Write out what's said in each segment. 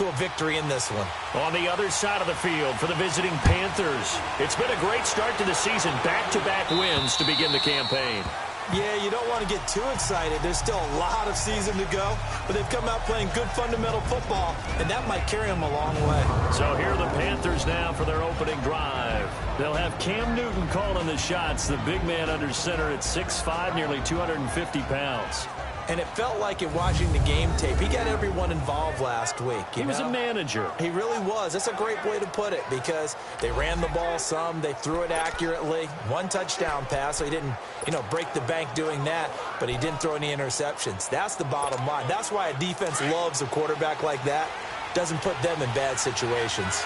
to a victory in this one. On the other side of the field for the visiting Panthers, it's been a great start to the season. Back-to-back wins to begin the campaign. Yeah, you don't want to get too excited. There's still a lot of season to go, but they've come out playing good fundamental football, and that might carry them a long way. So here are the Panthers now for their opening drive. They'll have Cam Newton calling the shots, the big man under center at 6'5", nearly 250 pounds. And it felt like in watching the game tape, he got everyone involved last week. He was a manager. He really was. That's a great way to put it because they ran the ball some. They threw it accurately. One touchdown pass, so he didn't, break the bank doing that, but he didn't throw any interceptions. That's the bottom line. That's why a defense loves a quarterback like that. Doesn't put them in bad situations.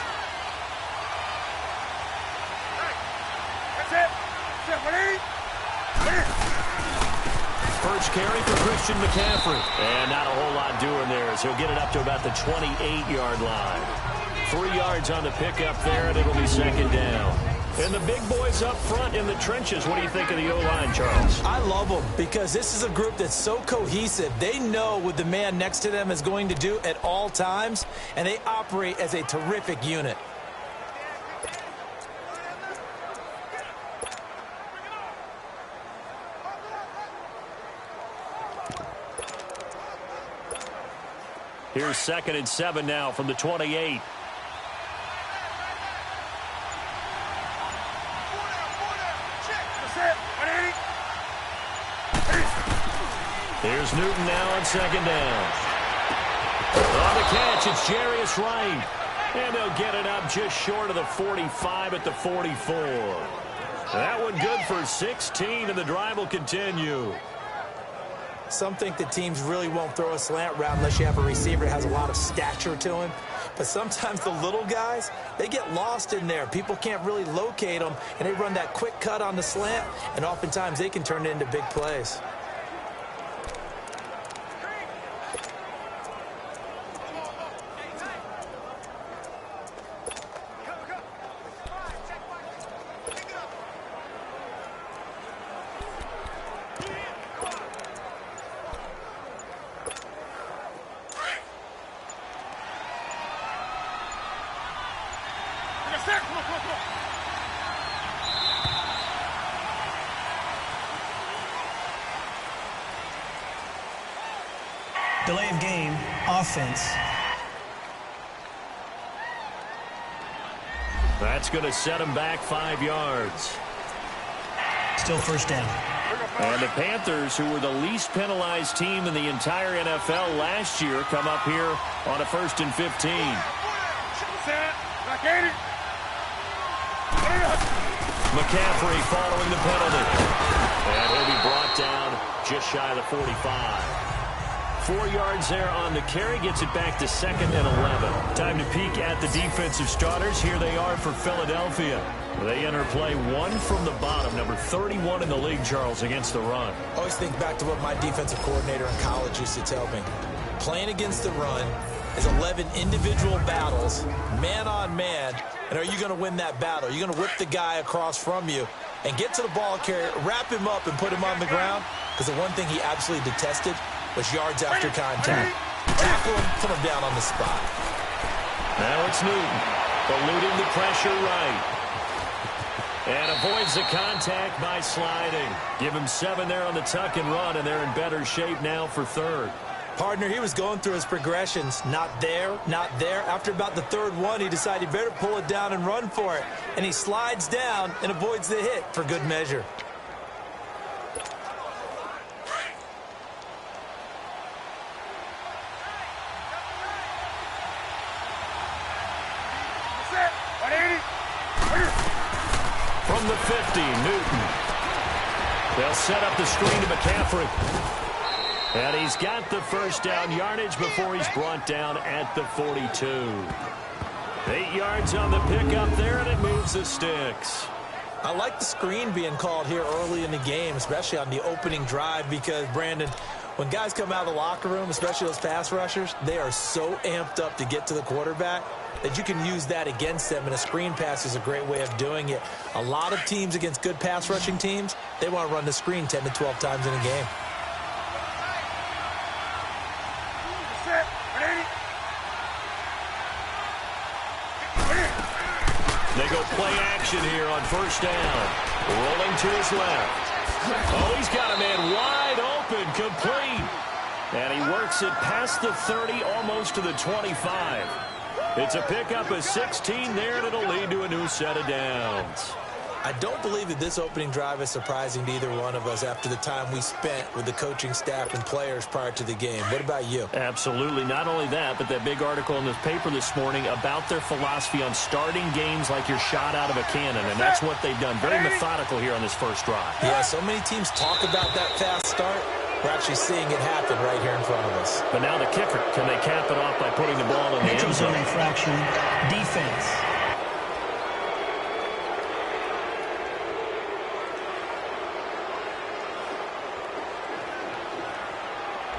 First carry for Christian McCaffrey. And not a whole lot doing there as he'll get it up to about the 28-yard line. 3 yards on the pickup there, and it'll be second down. And the big boys up front in the trenches. What do you think of the O-line, Charles? I love them because this is a group that's so cohesive. They know what the man next to them is going to do at all times, and they operate as a terrific unit. Here's 2nd and 7 now from the 28. Here's Newton now on 2nd down. On the catch, it's Jarius Wright. And they'll get it up just short of the 45 at the 44. That one good for 16, and the drive will continue. Some think that teams really won't throw a slant route unless you have a receiver that has a lot of stature to him. But sometimes the little guys, they get lost in there. People can't really locate them, and they run that quick cut on the slant, and oftentimes they can turn it into big plays. Delay of game, offense. That's going to set him back 5 yards. Still first down. And the Panthers, who were the least penalized team in the entire NFL last year, come up here on a 1st and 15. McCaffrey following the penalty. And he'll be brought down just shy of the 45. 4 yards there on the carry, gets it back to 2nd and 11. Time to peek at the defensive starters. Here they are for Philadelphia. They enter play one from the bottom, number 31 in the league, Charles, against the run. I always think back to what my defensive coordinator in college used to tell me. Playing against the run is 11 individual battles, man on man, and are you going to win that battle? You're going to whip the guy across from you and get to the ball carrier, wrap him up, and put him on the ground, because the one thing he absolutely detested was yards after contact. Tackle him, put him down on the spot. Now it's Newton, eluding the pressure right. And avoids the contact by sliding. Give him 7 there on the tuck and run, and they're in better shape now for 3rd. Partner, he was going through his progressions. Not there, not there. After about the 3rd one, he decided he better pull it down and run for it. And he slides down and avoids the hit for good measure. From the 50, Newton. They'll set up the screen to McCaffrey. And he's got the first down yardage before he's brought down at the 42. 8 yards on the pickup there, and it moves the sticks. I like the screen being called here early in the game, especially on the opening drive, because, Brandon, when guys come out of the locker room, especially those pass rushers, they are so amped up to get to the quarterback that you can use that against them, and a screen pass is a great way of doing it. A lot of teams against good pass rushing teams, they want to run the screen 10 to 12 times in a game. They go play action here on first down. Rolling to his left. Oh, he's got a man wide open, complete. And he works it past the 30, almost to the 25. It's a pickup of 16 there, and it'll lead to a new set of downs. I don't believe that this opening drive is surprising to either one of us after the time we spent with the coaching staff and players prior to the game. What about you? Absolutely. Not only that, but that big article in the paper this morning about their philosophy on starting games like you're shot out of a cannon, and that's what they've done. Very methodical here on this first drive. Yeah, so many teams talk about that fast start. We're actually seeing it happen right here in front of us. But now the kicker. Can they cap it off by putting the ball in the end zone? Infraction, defense.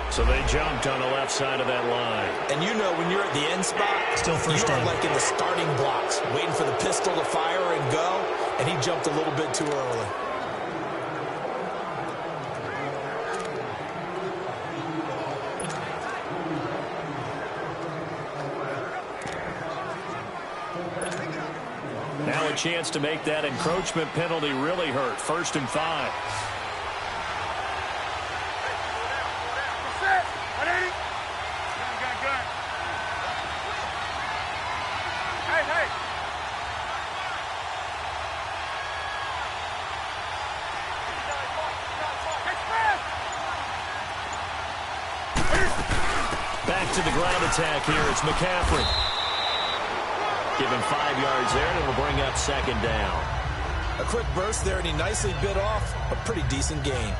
So they jumped on the left side of that line. And you know when you're at the end spot, still first down. You are like in the starting blocks, waiting for the pistol to fire and go, and he jumped a little bit too early. Now a chance to make that encroachment penalty really hurt. 1st and 5. Back to the ground attack here. It's McCaffrey. Give him 5 yards there, and it'll bring up 2nd down. A quick burst there, and he nicely bit off a pretty decent gain.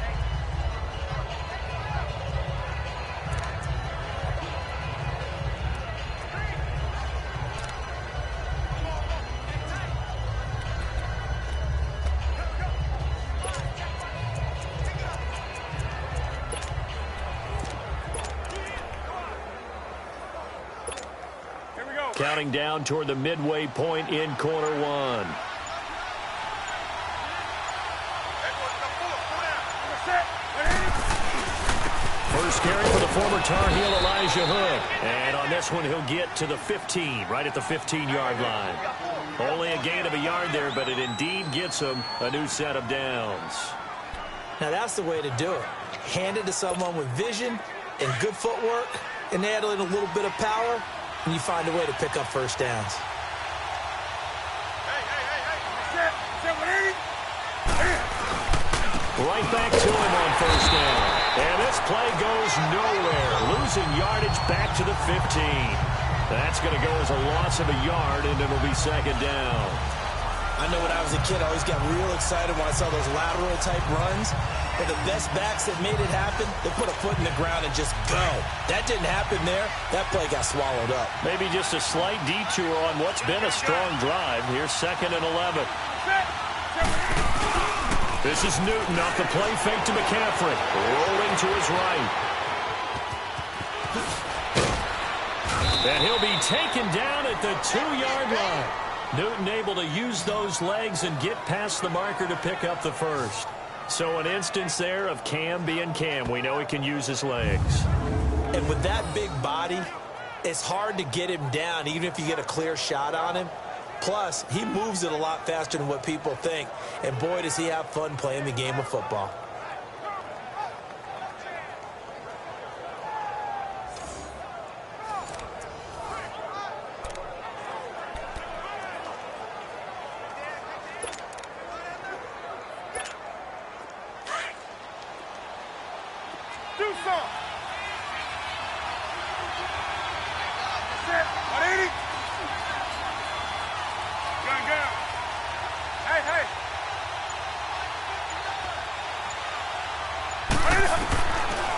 Counting down toward the midway point in quarter one. First carry for the former Tar Heel Elijah Hood. And on this one, he'll get to the 15, right at the 15-yard line. Only a gain of a yard there, but it indeed gets him a new set of downs. Now that's the way to do it. Hand it to someone with vision and good footwork, and add in a little bit of power, and you find a way to pick up first downs. Right back to him on first down. And this play goes nowhere. Losing yardage back to the 15. That's going to go as a loss of a yard, and it'll be 2nd down. I know when I was a kid, I always got real excited when I saw those lateral-type runs. But the best backs that made it happen, they put a foot in the ground and just go. That didn't happen there. That play got swallowed up. Maybe just a slight detour on what's been a strong drive. Here's 2nd and 11. This is Newton off the play fake to McCaffrey. Rolling to his right. And he'll be taken down at the 2-yard line. Newton able to use those legs and get past the marker to pick up the first. So an instance there of Cam being Cam. We know he can use his legs. And with that big body, it's hard to get him down, even if you get a clear shot on him. Plus, he moves it a lot faster than what people think. And boy, does he have fun playing the game of football.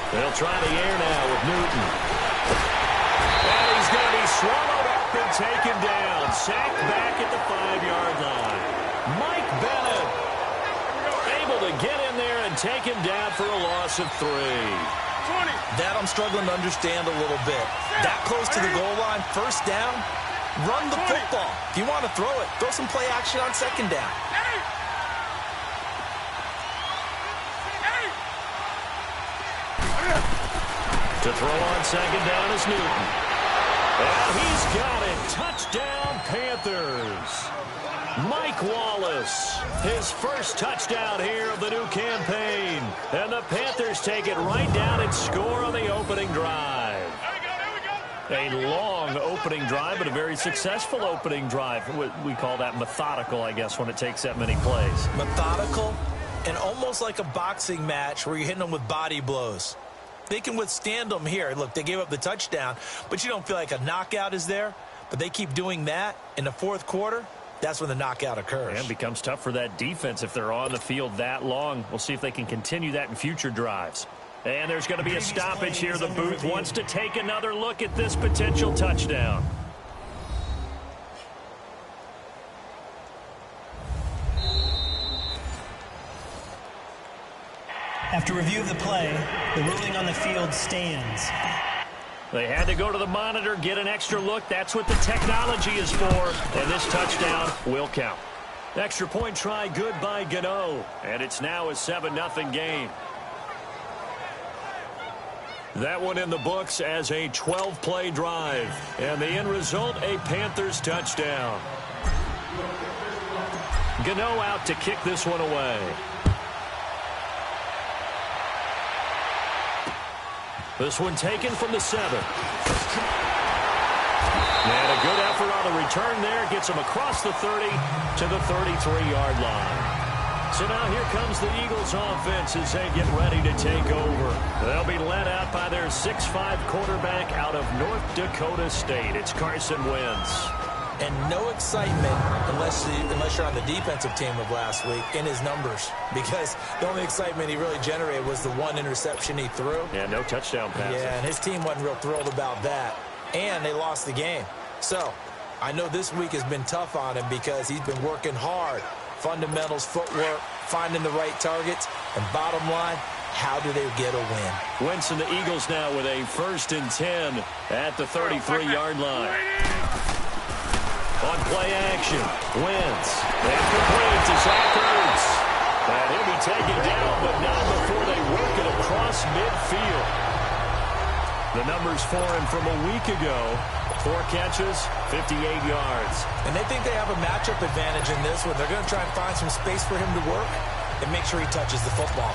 They'll try the air now with Newton. And he's going to be swallowed up and taken down. Sacked back at the 5-yard line. Mike Bennett able to get in there and take him down for a loss of 3. That I'm struggling to understand a little bit. That close to the goal line, first down, run the football. If you want to throw it, throw some play action on 2nd down. To throw on 2nd down is Newton. And he's got it. Touchdown, Panthers. Mike Wallace, his first touchdown here of the new campaign. And the Panthers take it right down and score on the opening drive. A long opening drive, but a very successful opening drive. We call that methodical, I guess, when it takes that many plays. Methodical and almost like a boxing match where you're hitting them with body blows. They can withstand them here. Look, they gave up the touchdown, but you don't feel like a knockout is there. But they keep doing that in the fourth quarter. That's when the knockout occurs. And it becomes tough for that defense if they're on the field that long. We'll see if they can continue that in future drives. And there's going to be a stoppage here. The booth wants to take another look at this potential touchdown. After review of the play, the ruling on the field stands. They had to go to the monitor, get an extra look. That's what the technology is for. And this touchdown will count. Extra point try, good by Gano. And it's now a 7-0 game. That one in the books as a 12-play drive. And the end result, a Panthers touchdown. Gano out to kick this one away. This one taken from the 7. And a good effort on the return there. Gets him across the 30 to the 33-yard line. So now here comes the Eagles offense as they get ready to take over. They'll be led out by their 6'5" quarterback out of North Dakota State. It's Carson Wentz. And no excitement unless you're on the defensive team of last week in his numbers. Because the only excitement he really generated was the one interception he threw. Yeah, no touchdown passes. Yeah, and his team wasn't real thrilled about that. And they lost the game. So I know this week has been tough on him because he's been working hard. Fundamentals, footwork, finding the right targets. And bottom line, how do they get a win? Wentz and the Eagles now with a 1st and 10 at the 33-yard line. On play action, Wentz. And complete to Zach Ertz. And he'll be taken down, but not before they work it across midfield. The numbers for him from a week ago. 4 catches, 58 yards. And they think they have a matchup advantage in this one. They're going to try and find some space for him to work and make sure he touches the football.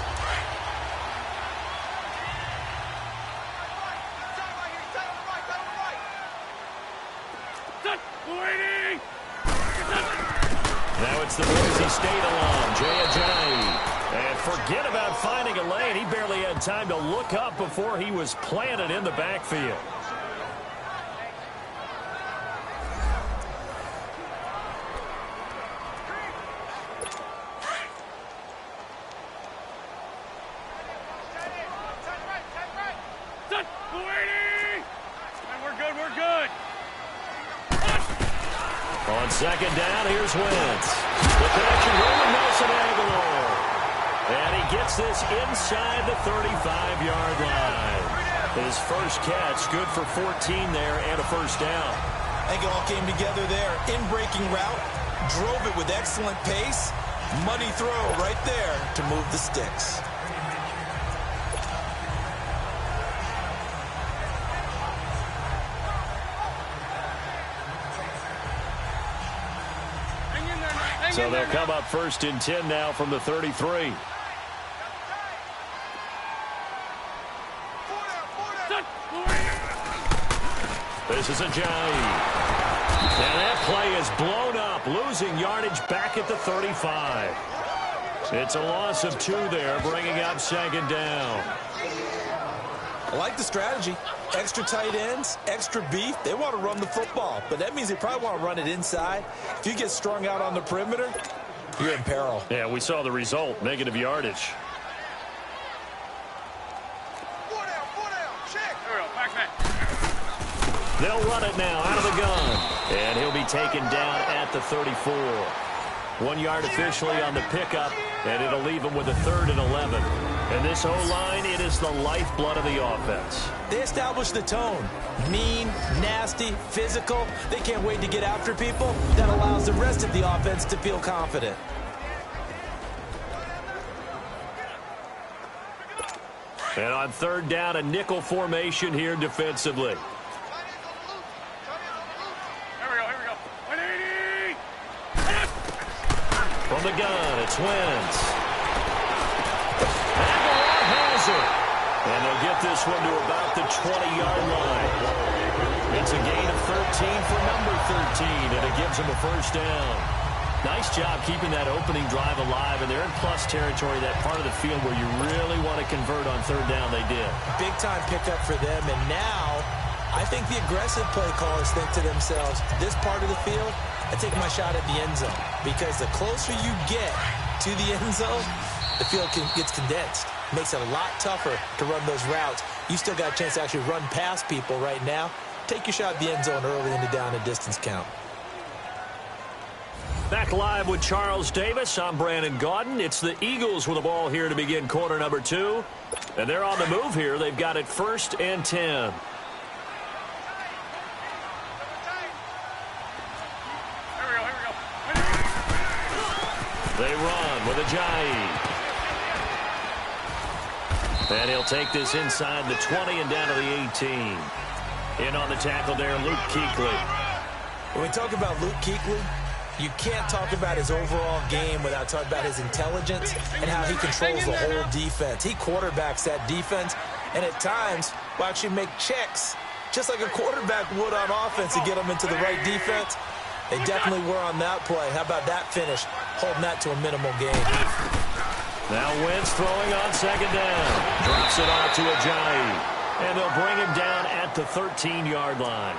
Now it's the Boise State alum, Jay Ajayi. And forget about finding a lane. He barely had time to look up before he was planted in the backfield. On 2nd down, here's Wentz. The connection here with Nelson Aguilar. And he gets this inside the 35-yard line. His first catch, good for 14 there and a 1st down. I think it all came together there. In-breaking route, drove it with excellent pace. Money throw right there to move the sticks. So they'll come up 1st and 10 now from the 33. This is Ajayi. And that play is blown up, losing yardage back at the 35. It's a loss of 2 there, bringing up 2nd down. I like the strategy. Extra tight ends, extra beef. They want to run the football, but that means they probably want to run it inside. If you get strung out on the perimeter, you're in peril. Yeah, we saw the result, negative yardage. They'll run it now out of the gun. And he'll be taken down at the 34. 1 yard officially on the pickup, and it'll leave him with a 3rd and 11. And this O-line, it is the lifeblood of the offense. They established the tone. Mean, nasty, physical. They can't wait to get after people. That allows the rest of the offense to feel confident. And on 3rd down, a nickel formation here defensively. From the gun, it's Wentz. Aguilar has it. And they'll get this one to about the 20-yard line. It's a gain of 13 for number 13, and it gives them a first down. Nice job keeping that opening drive alive, and they're in plus territory, that part of the field where you really want to convert on third down. They did. Big-time pickup for them, and now I think the aggressive play callers think to themselves, this part of the field, I take my shot at the end zone, because the closer you get to the end zone, the field gets condensed. Makes it a lot tougher to run those routes. You still got a chance to actually run past people right now. Take your shot at the end zone early in the down and distance count. Back live with Charles Davis. I'm Brandon Gaudin. It's the Eagles with the ball here to begin quarter number 2. And they're on the move here. They've got it 1st and 10. They run with Ajayi. And he'll take this inside the 20 and down to the 18. In on the tackle there, Luke Kuechly. When we talk about Luke Kuechly, you can't talk about his overall game without talking about his intelligence and how he controls the whole defense. He quarterbacks that defense, and at times will actually make checks, just like a quarterback would on offense, to get them into the right defense. They definitely were on that play. How about that finish? Holding that to a minimal gain. Now Wentz throwing on second down. Drops it off to Ajayi. And they'll bring him down at the 13-yard line.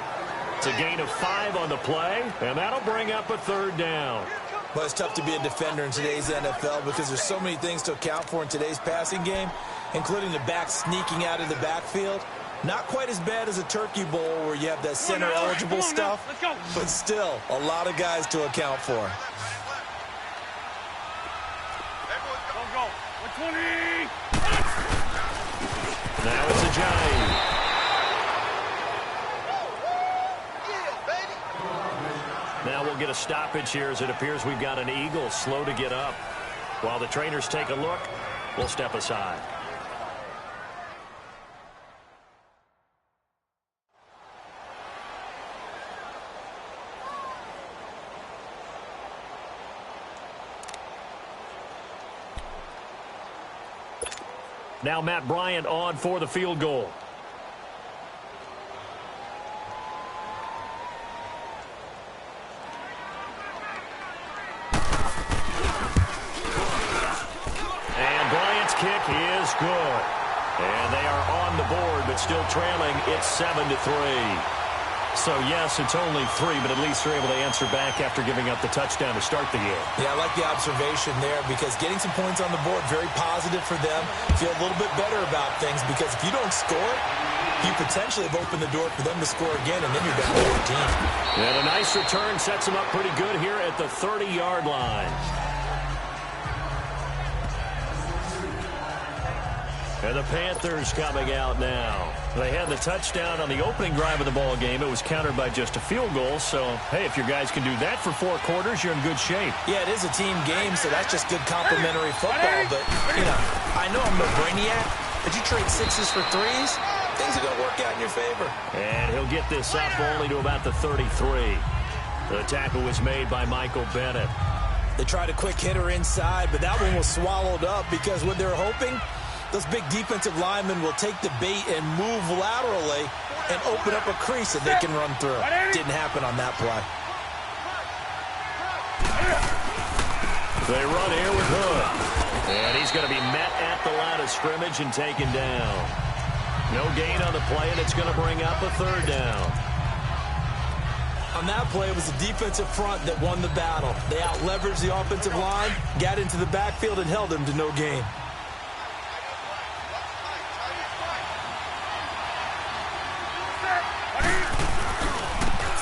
It's a gain of 5 on the play, and that'll bring up a third down. Well, it's tough to be a defender in today's NFL because there's so many things to account for in today's passing game, including the back sneaking out of the backfield. Not quite as bad as a Turkey Bowl where you have that center-eligible stuff, but still a lot of guys to account for. Now it's Ajayi. Now we'll get a stoppage here as it appears we've got an Eagle slow to get up. While the trainers take a look, we'll step aside. Now Matt Bryant on for the field goal. And Bryant's kick is good. And they are on the board, but still trailing. It's 7-3. So, yes, it's only 3, but at least they're able to answer back after giving up the touchdown to start the game. Yeah, I like the observation there because getting some points on the board, very positive for them. Feel a little bit better about things because if you don't score, you potentially have opened the door for them to score again, and then you're down 14. And a nice return sets them up pretty good here at the 30-yard line. And the Panthers coming out now. They had the touchdown on the opening drive of the ball game. It was countered by just a field goal. So, hey, if your guys can do that for 4 quarters, you're in good shape. Yeah, it is a team game, so that's just good complimentary football. But, you know, I know I'm no brainiac, but you trade 6s for 3s, things are going to work out in your favor. And he'll get this up only to about the 33. The tackle was made by Michael Bennett. They tried a quick hitter inside, but that one was swallowed up because what they're hoping, those big defensive linemen will take the bait and move laterally and open up a crease that they can run through. Didn't happen on that play. They run here with Hood. And he's going to be met at the line of scrimmage and taken down. No gain on the play, and it's going to bring up a third down. On that play, it was the defensive front that won the battle. They out-leveraged the offensive line, got into the backfield, and held him to no gain.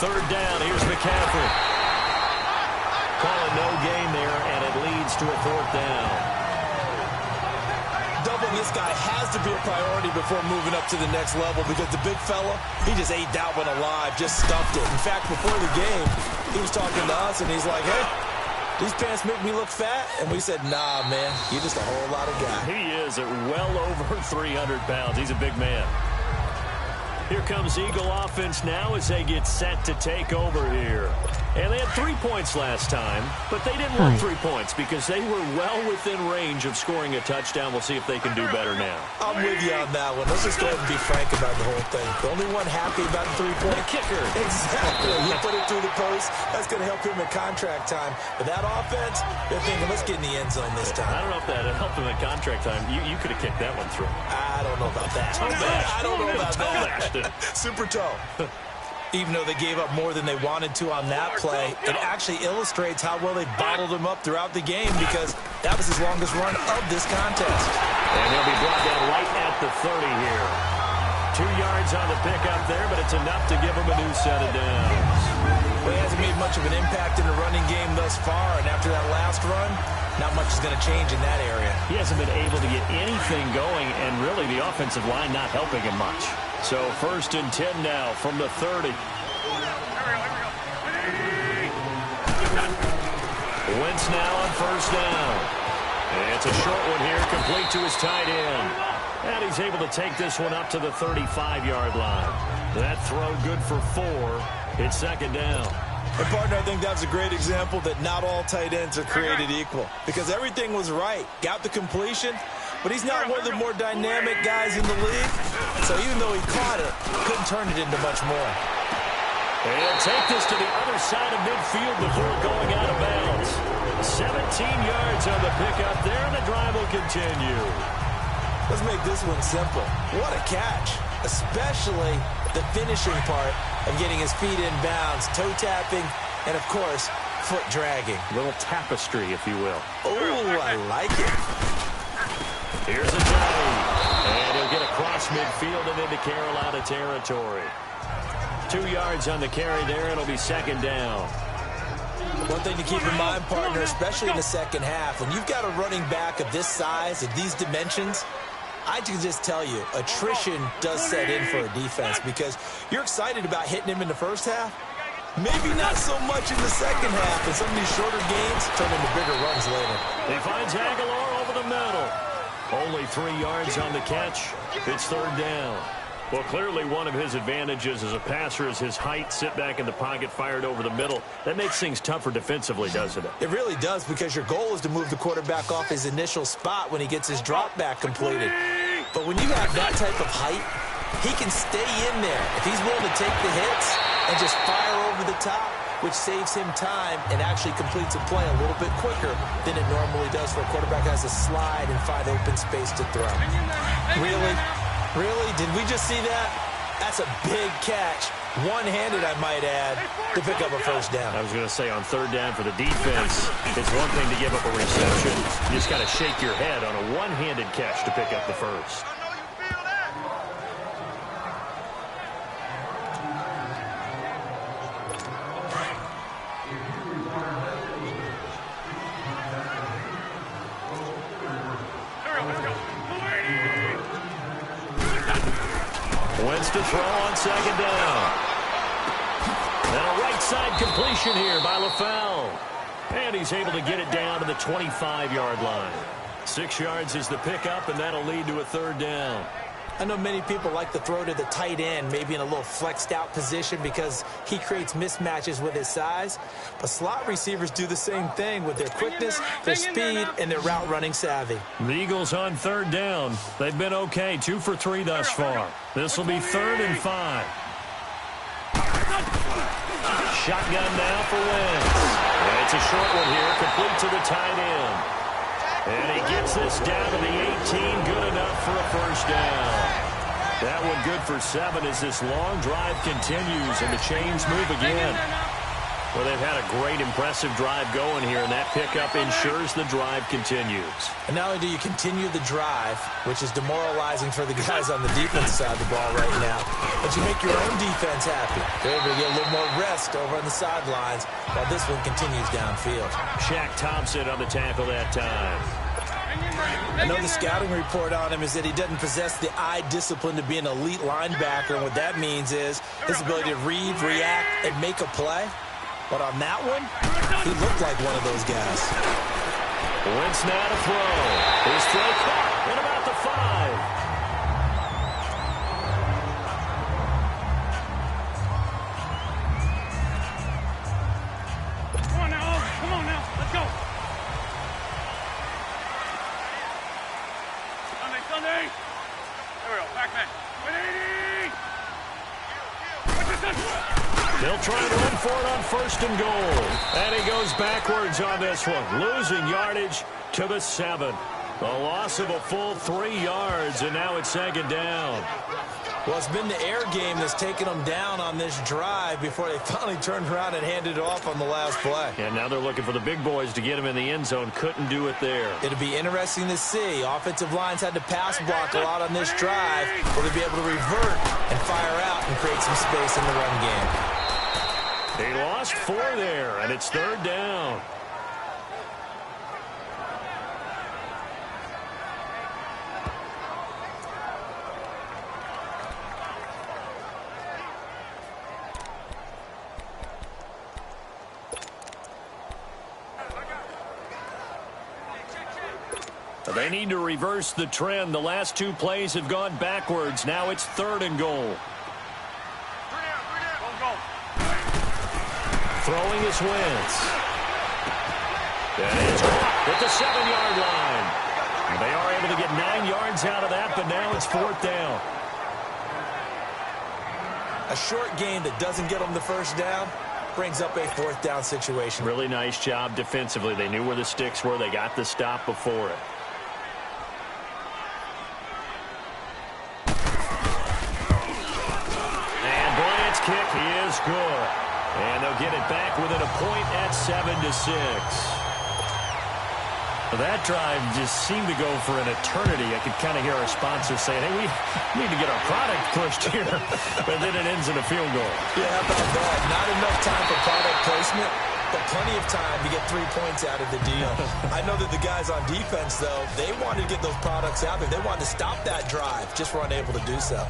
Third down, here's McCaffrey. Calling no gain there, and it leads to a 4th down. Doubling this guy has to be a priority before moving up to the next level because the big fella, he just ate that one alive, just stuffed it. In fact, before the game, he was talking to us, and he's like, hey, these pants make me look fat? And we said, nah, man, you're just a whole lot of guy. He is at well over 300 pounds. He's a big man. Here comes Eagle offense now as they get set to take over here. And they had 3 points last time, but they didn't want 3 points because they were well within range of scoring a touchdown. We'll see if they can do better now. I'm with you on that one. Let's just go ahead and be frank about the whole thing. The only one happy about a 3-point kicker. Exactly. He put it through the post. That's going to help him at contract time. But that offense, they're thinking, let's get in the end zone this time. I don't know if that helped him at contract time. You could have kicked that one through. I don't know about that. I don't know about that. Super toe. Even though they gave up more than they wanted to on that play, it actually illustrates how well they bottled him up throughout the game because that was his longest run of this contest. And he'll be brought down right at the 30 here. 2 yards on the pickup there, but it's enough to give him a new set of downs. Well, he hasn't made much of an impact in the running game thus far, and after that last run, not much is going to change in that area. He hasn't been able to get anything going, and really the offensive line not helping him much. So 1st and 10 now from the 30. Wentz now on 1st down. And it's a short one here, complete to his tight end. And he's able to take this one up to the 35-yard line. That throw good for 4. It's 2nd down. And, partner, I think that's a great example that not all tight ends are created equal because everything was right. Got the completion, but he's not one of the more dynamic guys in the league. So even though he caught it, couldn't turn it into much more. And take this to the other side of midfield before going out of bounds. 17 yards on the pickup there, and the drive will continue. Let's make this one simple. What a catch, especially the finishing part of getting his feet in bounds, toe tapping, and, of course, foot dragging. A little tapestry, if you will. Oh, I like it. Here's a dive. And he'll get across midfield and into Carolina territory. 2 yards on the carry there. It'll be 2nd down. One thing to keep in mind, partner, especially in the second half, when you've got a running back of this size, of these dimensions, I can just tell you, attrition does set in for a defense because you're excited about hitting him in the first half. Maybe not so much in the second half, and some of these shorter gains turn into bigger runs later. He finds Aguilar over the middle. Only 3 yards on the catch. It's 3rd down. Well, clearly one of his advantages as a passer is his height, sit back in the pocket, fired over the middle. That makes things tougher defensively, doesn't it? It really does because your goal is to move the quarterback off his initial spot when he gets his drop back completed. But when you have that type of height, he can stay in there if he's willing to take the hits and just fire over the top, which saves him time and actually completes a play a little bit quicker than it normally does for a quarterback that has to slide and find open space to throw. Really? Really? Did we just see that? That's a big catch. One-handed, I might add, to pick up a 1st down. I was going to say on 3rd down for the defense, it's one thing to give up a reception. You just got to shake your head on a one-handed catch to pick up the 1st. Wentz to throw on 2nd down. And a right side completion here by LaFell. And he's able to get it down to the 25-yard line. 6 yards is the pickup, and that'll lead to a 3rd down. I know many people like to throw to the tight end, maybe in a little flexed out position because he creates mismatches with his size. But slot receivers do the same thing with their quickness, their speed, and their route running savvy. The Eagles on 3rd down. They've been okay, 2 for 3 thus far. This will be 3rd and 5. Shotgun now for Wentz. And it's a short one here, complete to the tight end. And he gets this down to the 18, good enough for a 1st down. That one good for 7 as this long drive continues and the chains move again. Well, they've had a great, impressive drive going here, and that pickup ensures the drive continues. And not only do you continue the drive, which is demoralizing for the guys on the defensive side of the ball right now, but you make your own defense happy. They're able to get a little more rest over on the sidelines while this one continues downfield. Shaq Thompson on the tackle that time. I know the scouting report on him is that he doesn't possess the eye discipline to be an elite linebacker, and what that means is his ability to read, react, and make a play. But on that one, he looked like one of those guys. Wentz now to throw. His throw caught at about the 5. They'll try and run for it on 1st and goal. And he goes backwards on this one, losing yardage to the 7. A loss of a full 3 yards, and now it's 2nd down. Well, it's been the air game that's taken them down on this drive before they finally turned around and handed it off on the last play. And now they're looking for the big boys to get him in the end zone. Couldn't do it there. It'll be interesting to see. Offensive lines had to pass block a lot on this drive. Will they be able to revert and fire out and create some space in the run game? They lost 4 there, and it's 3rd down. They need to reverse the trend. The last 2 plays have gone backwards. Now it's 3rd and goal. Throwing is Wentz. And it's caught at the 7-yard line. They are able to get 9 yards out of that, but now it's 4th down. A short game that doesn't get them the 1st down brings up a 4th down situation. Really nice job defensively. They knew where the sticks were. They got the stop before it. Kick is good. And they'll get it back within a point at 7-6. That drive just seemed to go for an eternity. I could kind of hear our sponsors saying, hey, we need to get our product pushed here. But then it ends in a field goal. Yeah, how about that? Not enough time for product placement, but plenty of time to get 3 points out of the deal. I know that the guys on defense, though, they wanted to get those products out there. They wanted to stop that drive, just were unable to do so.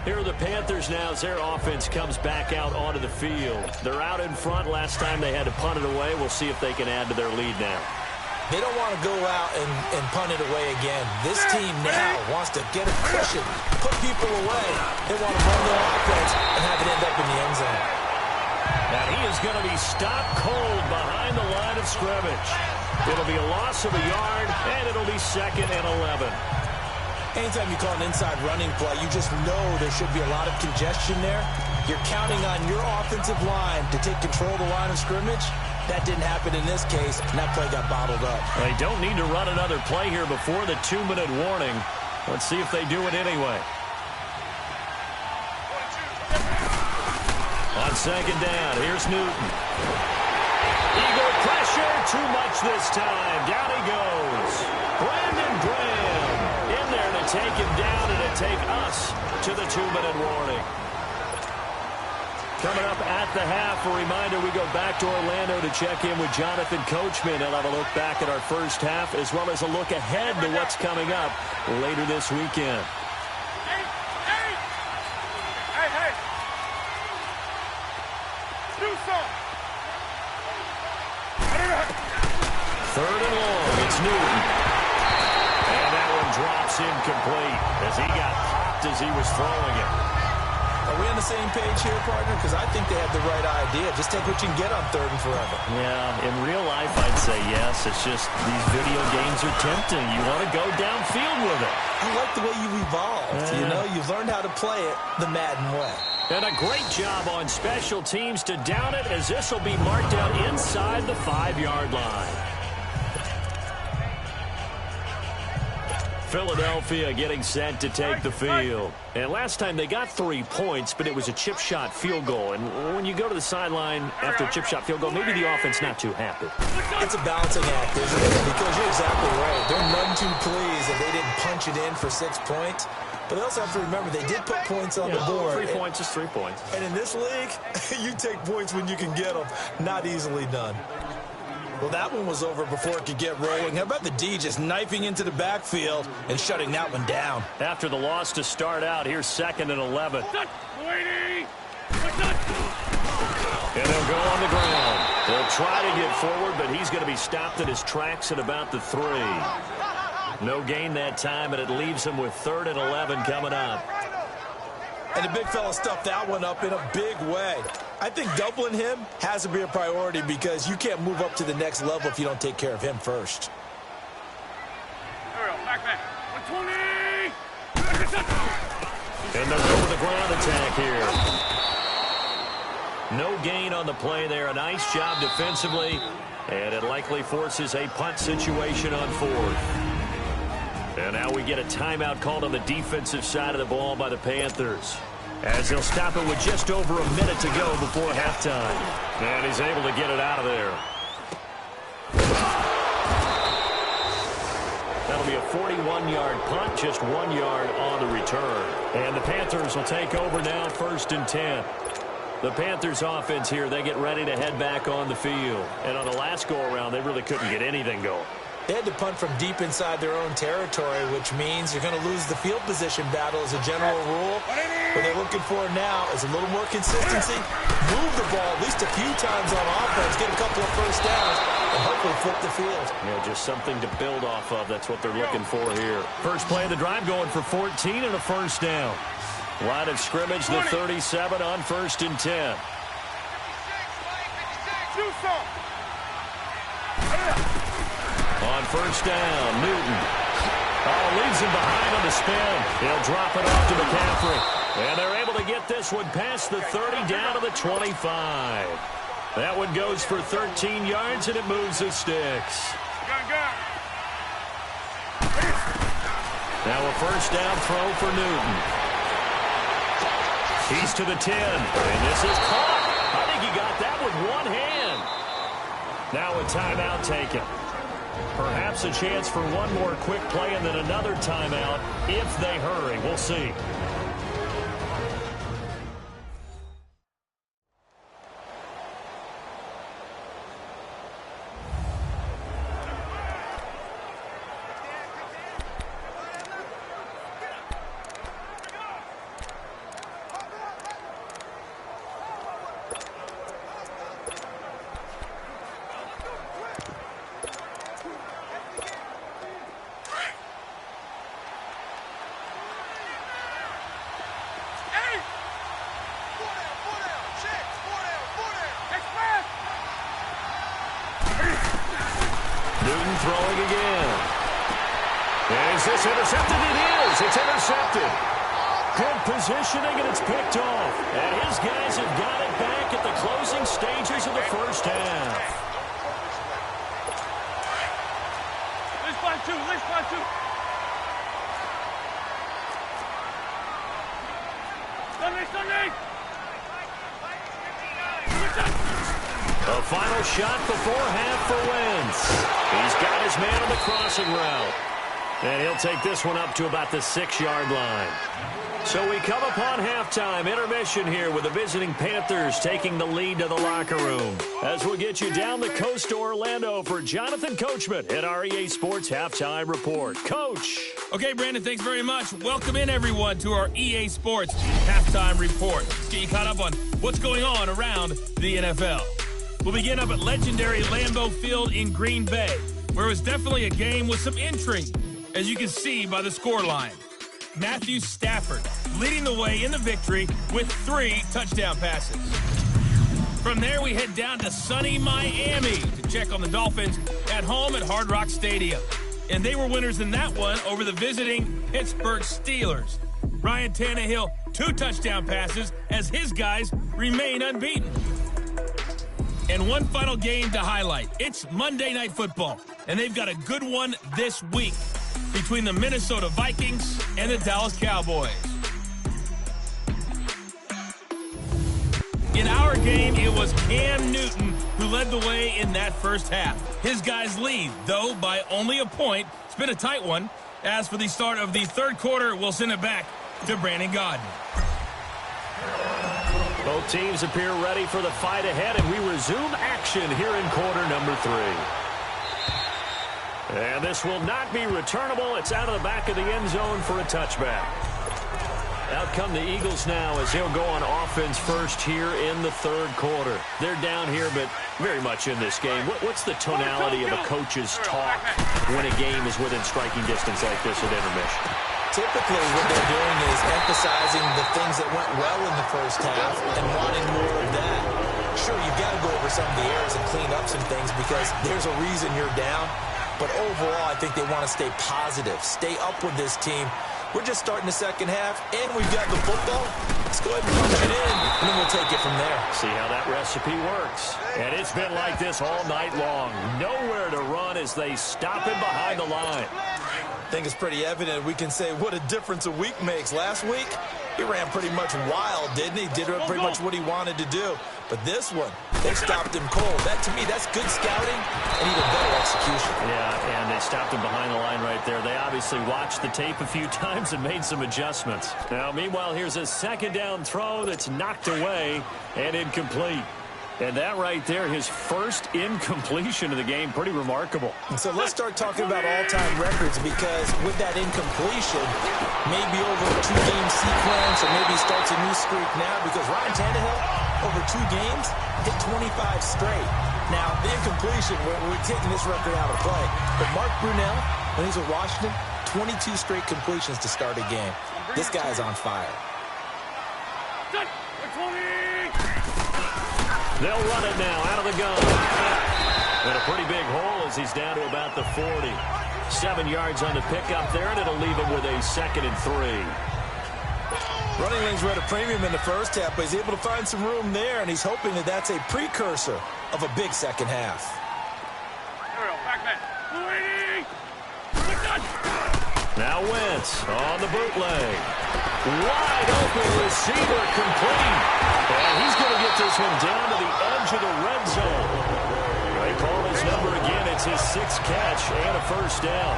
Here are the Panthers now as their offense comes back out onto the field. They're out in front. Last time they had to punt it away. We'll see if they can add to their lead now. They don't want to go out and punt it away again. This team now wants to get a cushion, put people away. They want to run their offense and have it end up in the end zone. Now he is going to be stopped cold behind the line of scrimmage. It'll be a loss of a yard, and it'll be 2nd and 11. Anytime you call an inside running play, you just know there should be a lot of congestion there. You're counting on your offensive line to take control of the line of scrimmage. That didn't happen in this case, and that play got bottled up. They don't need to run another play here before the 2-minute warning. Let's see if they do it anyway. On 2nd down, here's Newton. Eagle pressure, too much this time. Down he goes. Brandon Graham in there to take him down and to take us to the 2-minute warning. Coming up at the half, a reminder, we go back to Orlando to check in with Jonathan Coachman. He'll have a look back at our first half as well as a look ahead to what's coming up later this weekend. Third and long, it's Newton. And that one drops incomplete as he got popped as he was throwing it. Are we on the same page here, partner? Because I think they have the right idea. Just take what you can get on 3rd and forever. Yeah, in real life, I'd say yes. It's just these video games are tempting. You want to go downfield with it. I like the way you evolved. You know, you've learned how to play it the Madden way. And a great job on special teams to down it as this will be marked out inside the 5-yard line. Philadelphia getting set to take the field. And last time they got 3 points, but it was a chip shot field goal. And when you go to the sideline after a chip shot field goal, maybe the offense not too happy. It's a balancing act, isn't it? Because you're exactly right. They're none too pleased that they didn't punch it in for 6 points. But they also have to remember they did put points on the board. 3 points is 3 points. And in this league, you take points when you can get them. Not easily done. Well, that one was over before it could get rolling. How about the D just knifing into the backfield and shutting that one down? After the loss to start out, here's 2nd and 11. And they'll go on the ground. They'll try to get forward, but he's going to be stopped in his tracks at about the 3. No gain that time, and it leaves him with 3rd and 11 coming up. And the big fella stuffed that one up in a big way. I think doubling him has to be a priority because you can't move up to the next level if you don't take care of him first. And they'll go with a ground attack here. No gain on the play there. A nice job defensively. And it likely forces a punt situation on fourth. And now we get a timeout called on the defensive side of the ball by the Panthers, as they'll stop it with just over a minute to go before halftime. And he's able to get it out of there. That'll be a 41-yard punt, just 1 yard on the return. And the Panthers will take over now, 1st and 10. The Panthers offense here, they get ready to head back on the field. And on the last go-around, they really couldn't get anything going. They had to punt from deep inside their own territory, which means you're going to lose the field position battle as a general rule. What they're looking for now is a little more consistency, move the ball at least a few times on offense, get a couple of first downs, and hopefully flip the field. Yeah, just something to build off of. That's what they're looking for here. First play of the drive going for 14 and a first down. Line of scrimmage, the 37 on 1st and 10. On first down, Newton. Leaves him behind on the spin. He'll drop it off to McCaffrey. And they're able to get this one past the 30 down to the 25. That one goes for 13 yards, and it moves the sticks. Now a first down throw for Newton. He's to the 10, and this is caught. I think he got that with one hand. Now a timeout taken. Perhaps a chance for one more quick play and then another timeout if they hurry. We'll see. Newton throwing again. Is this intercepted? It is. It's intercepted. Good positioning, and it's picked off. And his guys have got it back at the closing stages of the first half. Let's find two. Let's find two. Sunday. A final shot before half for Wentz. He's got his man on the crossing route. And he'll take this one up to about the 6-yard line. So we come upon halftime intermission here with the visiting Panthers taking the lead to the locker room. As we'll get you down the coast to Orlando for Jonathan Coachman at our EA Sports Halftime Report. Coach. Okay, Brandon, thanks very much. Welcome in, everyone, to our EA Sports Halftime Report. Let's get you caught up on what's going on around the NFL. We'll begin up at legendary Lambeau Field in Green Bay, where it was definitely a game with some intrigue, as you can see by the scoreline. Matthew Stafford leading the way in the victory with 3 touchdown passes. From there, we head down to sunny Miami to check on the Dolphins at home at Hard Rock Stadium. And they were winners in that one over the visiting Pittsburgh Steelers. Ryan Tannehill, 2 touchdown passes as his guys remain unbeaten. And one final game to highlight. It's Monday Night Football, and they've got a good one this week between the Minnesota Vikings and the Dallas Cowboys. In our game, it was Cam Newton who led the way in that first half. His guys lead, though, by only a point. It's been a tight one. As for the start of the third quarter, we'll send it back to Brandon Gaudin. Both teams appear ready for the fight ahead, and we resume action here in quarter number 3. And this will not be returnable. It's out of the back of the end zone for a touchback. Out come the Eagles now as they'll go on offense first here in the third quarter. They're down here, but very much in this game. What's the tonality of a coach's talk when a game is within striking distance like this at intermission? Typically, what they're doing is emphasizing the things that went well in the first half and wanting more of that. Sure, you've got to go over some of the errors and clean up some things because there's a reason you're down. But overall, I think they want to stay positive, stay up with this team, We're just starting the second half, and we've got the football. Let's go ahead and punch it in, and then we'll take it from there. See how that recipe works. And it's been like this all night long. Nowhere to run as they stop him behind the line. I think it's pretty evident we can say what a difference a week makes. Last week, he ran pretty much wild, didn't he? Did pretty much what he wanted to do. But this one, they stopped him cold. That, to me, that's good scouting and even better execution. Yeah, and they stopped him behind the line right there. They obviously watched the tape a few times and made some adjustments. Now, meanwhile, here's a second down throw that's knocked away and incomplete. And that right there, his first incompletion of the game, pretty remarkable. And so let's start talking about all-time records, because with that incompletion, maybe over a 2-game sequence, or maybe he starts a new streak now, because Ryan Tannehill, over 2 games, hit 25 straight. Now, the incompletion, we're taking this record out of play. But Mark Brunell, when he's with Washington, 22 straight completions to start a game. This guy's on fire. They'll run it now out of the gun. And a pretty big hole as he's down to about the 40. 7 yards on the pickup there, and it'll leave him with a 2nd and 3. Running lanes were at a premium in the first half, but he's able to find some room there, and he's hoping that that's a precursor of a big second half. Here we go, back man. 280. Now Wentz on the bootleg. Wide open receiver complete. And he's going to get this one down to the edge of the red zone. They call his number again. It's his 6th catch and a first down.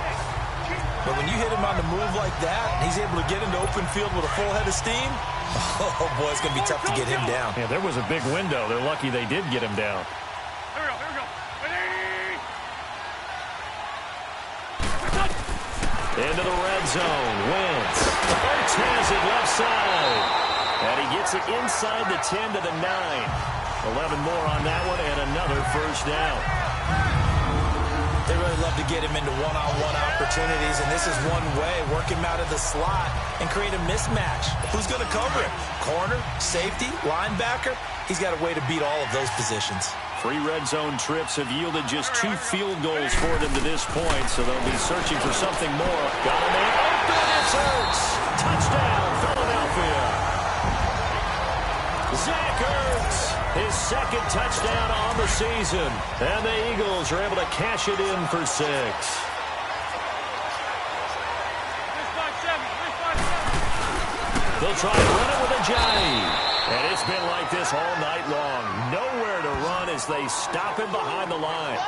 But when you hit him on the move like that, and he's able to get into open field with a full head of steam, oh boy, it's going to be tough to get him down. Yeah, there was a big window. They're lucky they did get him down. Here we go, 180. Into the red zone. Wentz. Hurts has it left side. And he gets it inside the 10 to the 9. 11 more on that one, and another first down. They really love to get him into one-on-one opportunities, and this is one way, work him out of the slot and create a mismatch. Who's going to cover him? Corner, safety, linebacker? He's got a way to beat all of those positions. 3 red zone trips have yielded just 2 field goals for them to this point, so they'll be searching for something more. Got a man open, it's Hurts. Touchdown, Philadelphia. Zach Ertz, his 2nd touchdown on the season. And the Eagles are able to cash it in for 6. They'll try to run it with a jive. And it's been like this all night long. Nowhere to run as they stop him behind the line.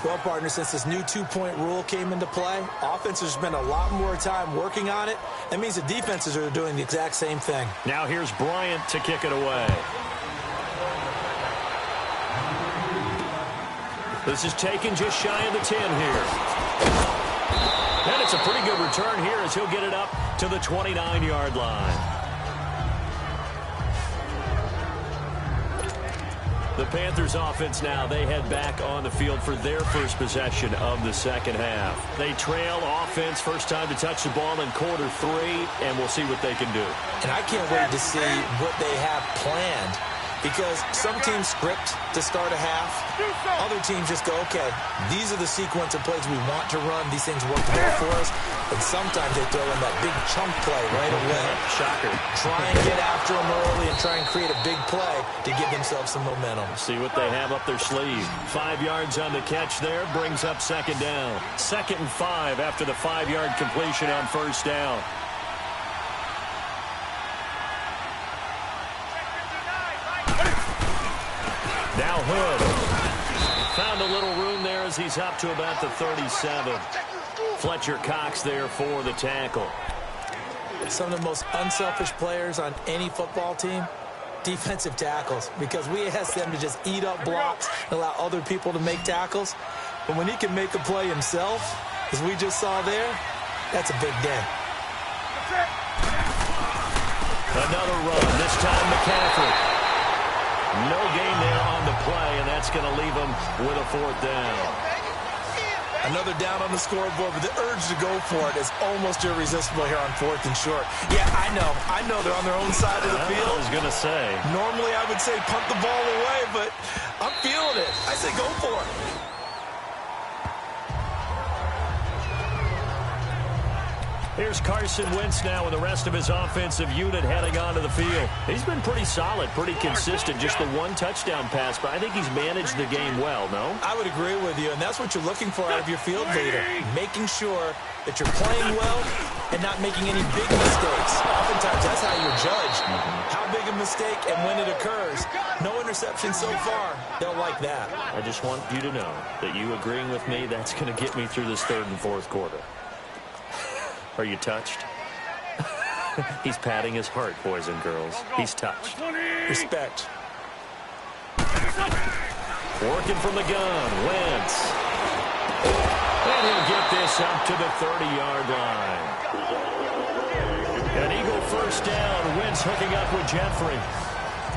Well, partner, since this new 2-point rule came into play, offenses spend a lot more time working on it. That means the defenses are doing the exact same thing. Now here's Bryant to kick it away. This is taken just shy of the 10 here. And it's a pretty good return here as he'll get it up to the 29-yard line. The Panthers offense now, they head back on the field for their first possession of the second half. They trail offense, first time to touch the ball in quarter 3, and we'll see what they can do. And I can't wait to see what they have planned, because some teams script to start a half. Other teams just go, okay, these are the sequence of plays we want to run. These things work well for us. And sometimes they throw in that big chunk play right away. Shocker. Try and get after them early and try and create a big play to give themselves some momentum. See what they have up their sleeve. 5 yards on the catch there, brings up 2nd down. 2nd and 5 after the 5-yard completion on first down. Now Hood. Found a little room there as he's up to about the 37. Fletcher Cox there for the tackle. Some of the most unselfish players on any football team, defensive tackles, because we ask them to just eat up blocks and allow other people to make tackles. But when he can make a play himself, as we just saw there, that's a big day. Another run, this time McCaffrey. No gain there on the play, and that's going to leave him with a 4th down. Another down on the scoreboard, but the urge to go for it is almost irresistible here on 4th and short. Yeah, I know they're on their own side of the field. I was going to say. Normally I would say punt the ball away, but I'm feeling it. I say go for it. Here's here's Carson Wentz now with the rest of his offensive unit heading onto the field. He's been pretty solid, pretty consistent. Just the one touchdown pass, but I think he's managed the game well, no? I would agree with you, and that's what you're looking for out of your field leader. Making sure that you're playing well and not making any big mistakes. Oftentimes, that's how you're judged. How big a mistake and when it occurs. No interception so far. They'll like that. I just want you to know that you agreeing with me, that's going to get me through this third and fourth quarter. Are you touched? He's patting his heart, boys and girls. He's touched. Respect. Working from the gun, Wentz. And he'll get this up to the 30-yard line. An Eagle first down. Wentz hooking up with Jeffrey.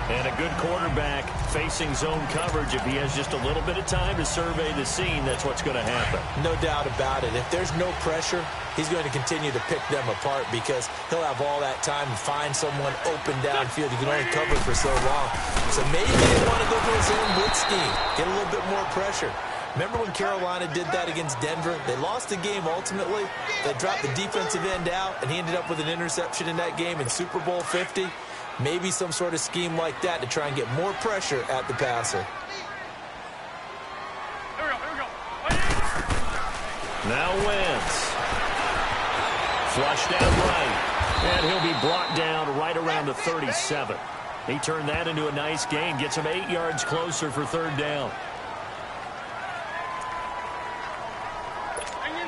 And a good quarterback facing zone coverage. If he has just a little bit of time to survey the scene, that's what's going to happen. No doubt about it. If there's no pressure, he's going to continue to pick them apart because he'll have all that time to find someone open downfield. You can only cover for so long. So maybe they want to go to his own blitz scheme, get a little bit more pressure. Remember when Carolina did that against Denver? They lost the game ultimately. They dropped the defensive end out, and he ended up with an interception in that game in Super Bowl 50. Maybe some sort of scheme like that to try and get more pressure at the passer. Here we go. Now Wentz. Flush down right. And he'll be brought down right around the 37. He turned that into a nice gain. Gets him 8 yards closer for third down.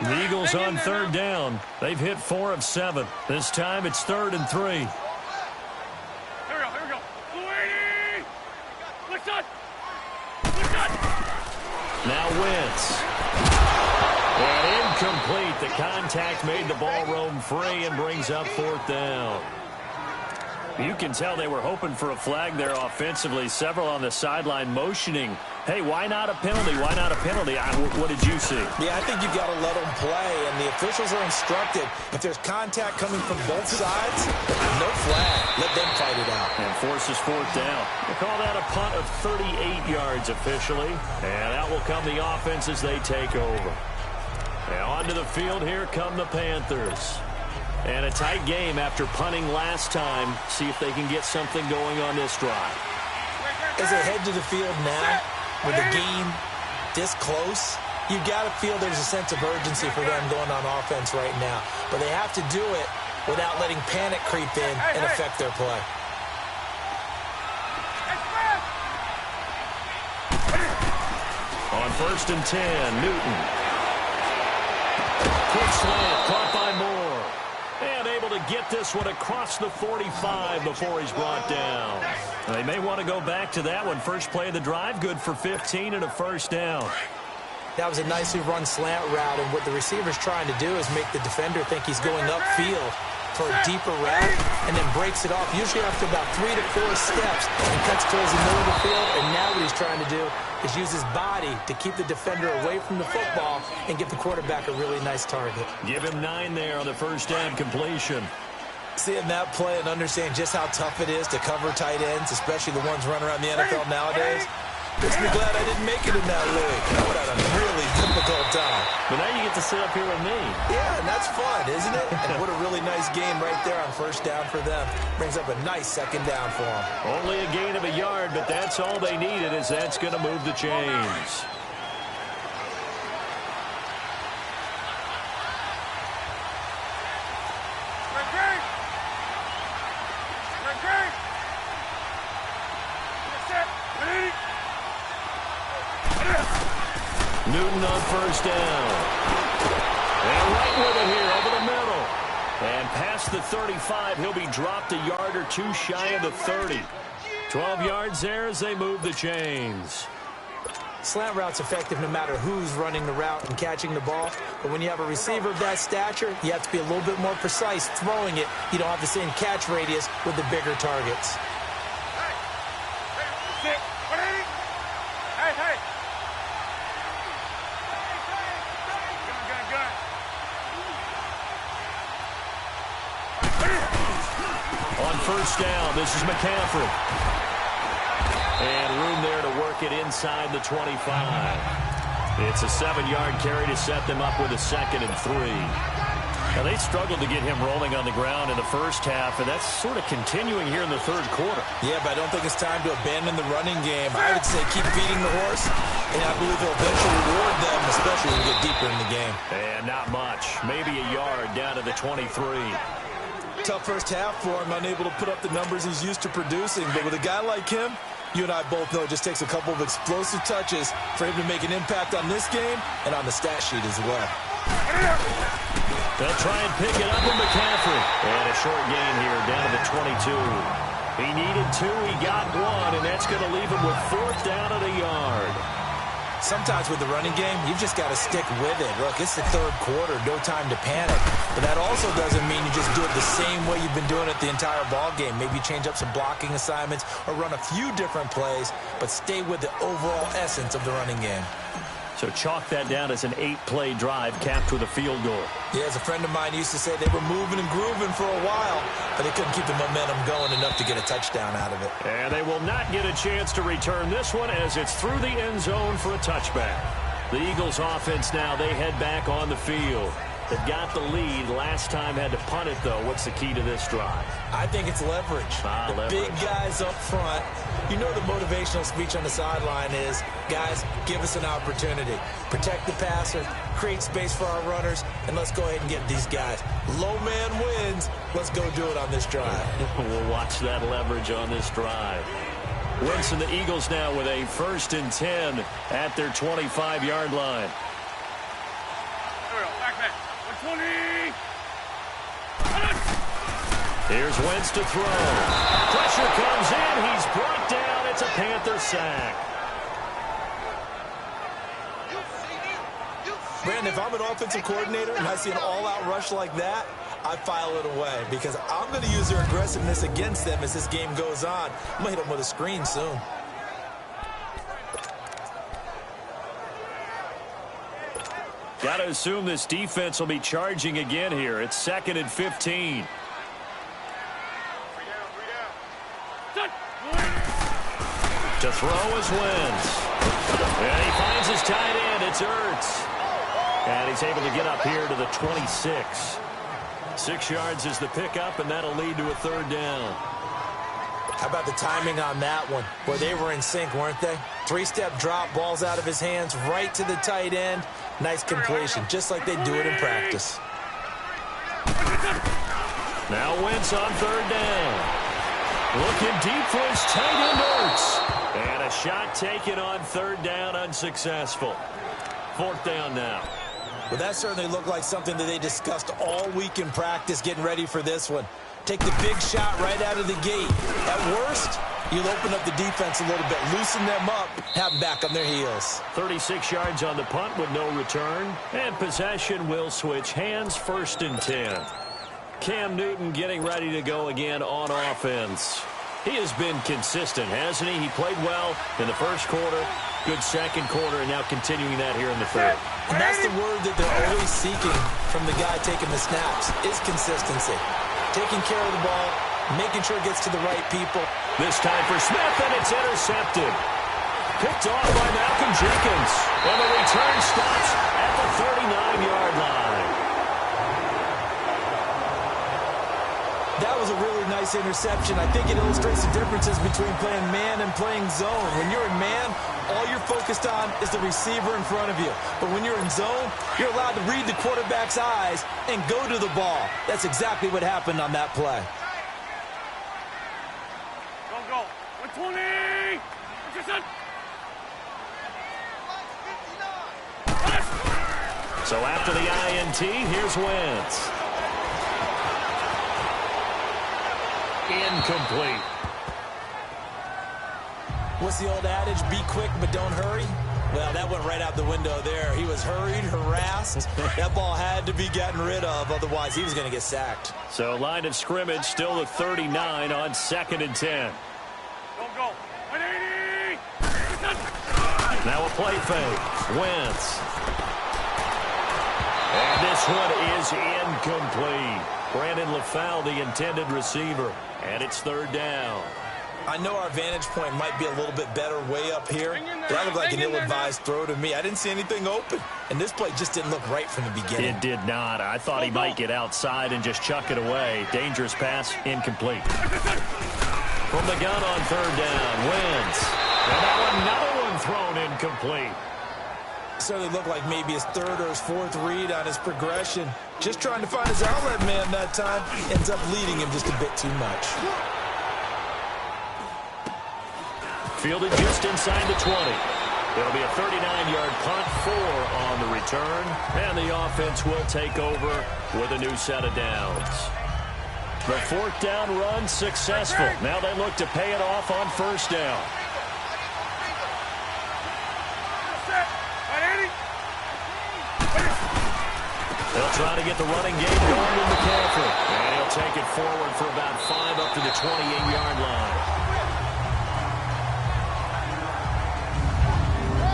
The Eagles on third down. They've hit 4 of 7. This time it's 3rd and 3. Now Wentz. And incomplete. The contact made the ball roam free and brings up 4th down. You can tell they were hoping for a flag there offensively. Several on the sideline motioning. Hey, why not a penalty? Why not a penalty? What did you see? Yeah, I think you've got to let them play, and the officials are instructed. If there's contact coming from both sides, no flag. Let them fight it out. And forces 4th down. They call that a punt of 38 yards officially. And that will come the offense as they take over. And onto the field, here come the Panthers. And a tight game after punting last time. See if they can get something going on this drive. As they head to the field now, with the game this close, you've got to feel there's a sense of urgency for them going on offense right now. But they have to do it without letting panic creep in and affect their play. On 1st and 10, Newton. Quick slant, caught by Moore. And able to get this one across the 45 before he's brought down. They may want to go back to that one. First play of the drive, good for 15 and a first down. That was a nicely run slant route, and what the receiver's trying to do is make the defender think he's going upfield for a deeper route, and then breaks it off, usually after about 3 to 4 steps, and cuts towards the middle of the field. And now what he's trying to do is use his body to keep the defender away from the football and give the quarterback a really nice target. Give him 9 there on the first down completion. Seeing that play and understand just how tough it is to cover tight ends, especially the ones running around the NFL nowadays, makes me glad I didn't make it in that league. I would have had a really difficult time. But now you get to sit up here with me. Yeah, and that's fun, isn't it? And what a really nice game right there on first down for them. Brings up a nice second down for them. Only a gain of a yard, but that's all they needed, as that's going to move the chains. Newton on first down. And right with it here over the middle. And past the 35, he'll be dropped a yard or 2 shy of the 30. 12 yards there as they move the chains. Slant route's effective no matter who's running the route and catching the ball. But when you have a receiver of that stature, you have to be a little bit more precise throwing it. You don't have the same catch radius with the bigger targets. On first down, this is McCaffrey. And room there to work it inside the 25. It's a 7-yard carry to set them up with a 2nd and 3. Now, they struggled to get him rolling on the ground in the first half, and that's sort of continuing here in the third quarter. Yeah, but I don't think it's time to abandon the running game. I would say keep feeding the horse, and I believe he'll eventually reward them, especially when we get deeper in the game. And not much. Maybe a yard down to the 23. Tough first half for him, unable to put up the numbers he's used to producing. But with a guy like him, you and I both know it just takes a couple of explosive touches for him to make an impact on this game and on the stat sheet as well. They'll try and pick it up with McCaffrey. And a short gain here down to the 22. He needed 2, he got 1, and that's going to leave him with 4th down at a yard. Sometimes with the running game, you've just got to stick with it. Look, it's the third quarter, no time to panic. But that also doesn't mean you just do it the same way you've been doing it the entire ball game. Maybe change up some blocking assignments or run a few different plays, but stay with the overall essence of the running game. So chalk that down as an 8-play drive capped with a field goal. Yeah, as a friend of mine used to say, they were moving and grooving for a while, but they couldn't keep the momentum going enough to get a touchdown out of it. And they will not get a chance to return this one as it's through the end zone for a touchback. The Eagles offense now, they head back on the field. They've got the lead. Last time had to punt it, though. What's the key to this drive? I think it's leverage. Leverage. Big guys up front. You know the motivational speech on the sideline is, guys, give us an opportunity. Protect the passer, create space for our runners, and let's go ahead and get these guys. Low man wins. Let's go do it on this drive. We'll watch that leverage on this drive. Wentz and the Eagles now with a 1st and 10 at their 25-yard line. Here we go. Back man. 120. Here's Wentz to throw. Pressure comes in. He's brought down. It's a Panther sack. Brandon, if I'm an offensive coordinator and I see an all-out rush like that, I file it away because I'm going to use their aggressiveness against them as this game goes on. I'm going to hit them with a screen soon. Got to assume this defense will be charging again here. It's 2nd and 15. To throw is Wentz. And he finds his tight end. It's Ertz. And he's able to get up here to the 26. 6 yards is the pickup, and that'll lead to a 3rd down. How about the timing on that one? Boy, they were in sync, weren't they? 3-step drop, balls out of his hands, right to the tight end. Nice completion, just like they do it in practice. Now Wentz on 3rd down. Looking deep for his tight end, Ertz. And a shot taken on 3rd down, unsuccessful. 4th down now. Well, that certainly looked like something that they discussed all week in practice, getting ready for this one. Take the big shot right out of the gate. At worst, you'll open up the defense a little bit, loosen them up, have them back on their heels. 36 yards on the punt with no return. And possession will switch hands, 1st and 10. Cam Newton getting ready to go again on offense. He has been consistent, hasn't he? He played well in the first quarter, good second quarter, and now continuing that here in the 3rd. And that's the word that they're always seeking from the guy taking the snaps, is consistency. Taking care of the ball, making sure it gets to the right people. This time for Smith, and it's intercepted. Picked off by Malcolm Jenkins. And the return stops at the 39-yard line. That was a really nice interception. I think it illustrates the differences between playing man and playing zone. When you're in man, all you're focused on is the receiver in front of you. But when you're in zone, you're allowed to read the quarterback's eyes and go to the ball. That's exactly what happened on that play. Go. 120. So after the INT, here's Wentz. Incomplete. What's the old adage? Be quick, but don't hurry. Well, that went right out the window there. He was hurried, harassed. That ball had to be gotten rid of, otherwise he was going to get sacked. So line of scrimmage still the 39 on 2nd and 10. Go. 180. Now a play fake. Wentz. And this one is incomplete. Brandon LaFowl, the intended receiver. And it's 3rd down. I know our vantage point might be a little bit better way up here, but that looked like an ill-advised throw to me. I didn't see anything open, and this play just didn't look right from the beginning. It did not. I thought he might get outside and just chuck it away. Dangerous pass, incomplete. From the gun on third down, Wentz. And now another one thrown incomplete. Certainly looked like maybe his third or his fourth read on his progression. Just trying to find his outlet man that time. Ends up leading him just a bit too much. Fielded just inside the 20. It'll be a 39-yard punt, 4 on the return. And the offense will take over with a new set of downs. The fourth down run successful. Now they look to pay it off on first down. They'll try to get the running game going with McCaffrey. And he'll take it forward for about 5 up to the 28-yard line.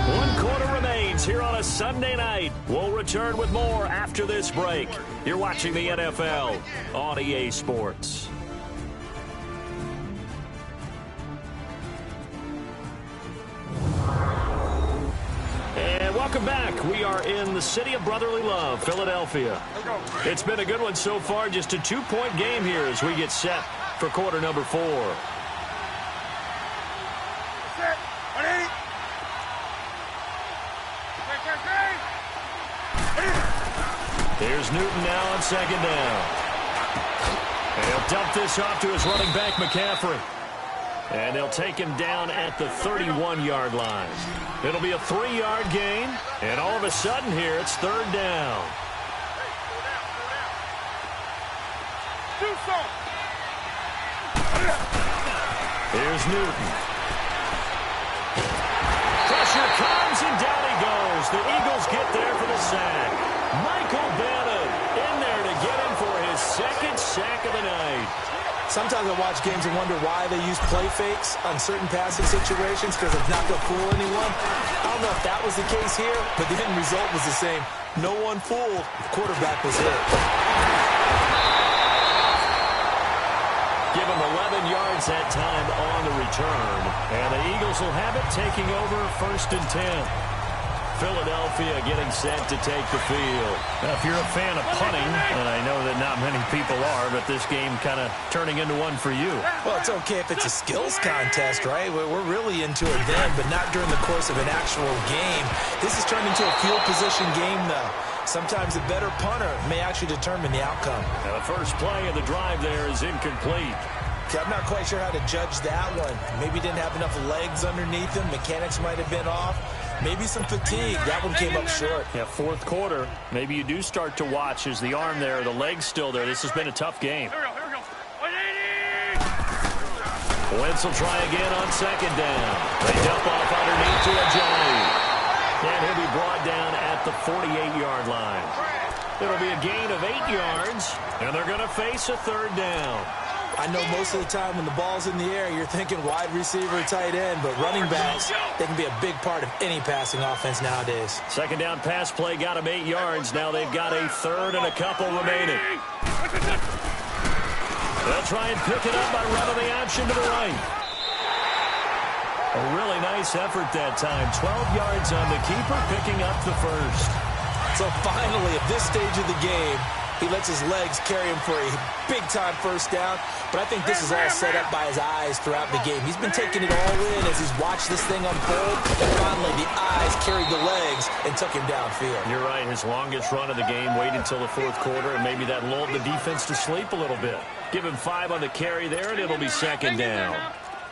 1 quarter remains here on a Sunday night. We'll return with more after this break. You're watching the NFL on EA Sports. And welcome back. We are in the city of brotherly love, Philadelphia. It's been a good one so far. Just a 2-point game here as we get set for quarter number 4. Here's Newton now on second down. And he'll dump this off to his running back, McCaffrey. And they'll take him down at the 31-yard line. It'll be a 3-yard gain. And all of a sudden here, it's third down. Here's Newton. Pressure comes, and down he goes. The Eagles get there for the sack. Michael Bannon in there to get him for his second sack of the night. Sometimes I watch games and wonder why they use play fakes on certain passing situations because it's not going to fool anyone. I don't know if that was the case here, but the end result was the same. No one fooled. The quarterback was hit. Give him 11 yards that time on the return. And the Eagles will have it, taking over first and 10. Philadelphia getting set to take the field. Now, if you're a fan of punting, and I know that not many people are, but this game kind of turning into one for you. Well, it's okay if it's a skills contest, right? We're really into it then, but not during the course of an actual game. This has turned into a field position game, though. Sometimes a better punter may actually determine the outcome. Now, the first play of the drive there is incomplete. Okay, I'm not quite sure how to judge that one. Maybe didn't have enough legs underneath him. Mechanics might have been off. Maybe some fatigue. That one came up short. Yeah, fourth quarter. Maybe you do start to watch as the arm there, the leg's still there. This has been a tough game. Here we go. 180! Wentz will try again on second down. They dump off underneath to Ajayi. And he'll be brought down at the 48-yard line. It'll be a gain of 8 yards, and they're going to face a third down. I know most of the time when the ball's in the air, you're thinking wide receiver, tight end, but running backs, they can be a big part of any passing offense nowadays. Second down pass play got them 8 yards. Now they've got a third and a couple remaining. They'll try and pick it up by running the option to the right. A really nice effort that time. 12 yards on the keeper, picking up the first. So finally, at this stage of the game, he lets his legs carry him for a big-time first down. But I think this is all set up by his eyes throughout the game. He's been taking it all in as he's watched this thing unfold. And finally, the eyes carried the legs and took him downfield. You're right. His longest run of the game waited until the fourth quarter, and maybe that lulled the defense to sleep a little bit. Give him 5 on the carry there, and it'll be second down.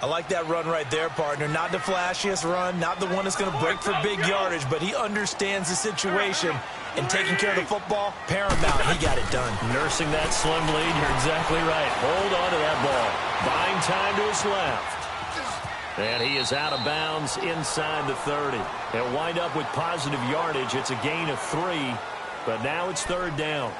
I like that run right there, partner. Not the flashiest run, not the one that's going to break for big yardage, but he understands the situation. And taking care of the football, paramount, he got it done. Nursing that slim lead, you're exactly right. Hold on to that ball. Buying time to his left. And he is out of bounds inside the 30. They'll wind up with positive yardage. It's a gain of 3, but now it's third down.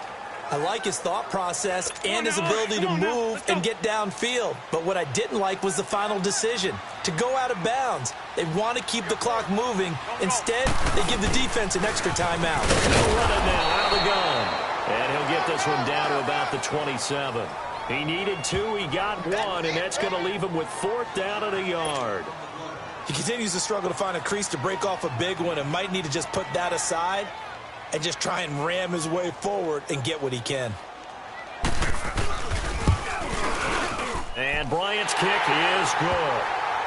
I like his thought process and his ability to move and get downfield. But what I didn't like was the final decision, to go out of bounds. They want to keep the clock moving. Instead, they give the defense an extra timeout. He'll run it now out of the gun. And he'll get this one down to about the 27. He needed 2, he got 1, and that's going to leave him with 4th down and a yard. He continues to struggle to find a crease to break off a big one and might need to just put that aside and just try and ram his way forward and get what he can. And Bryant's kick is good.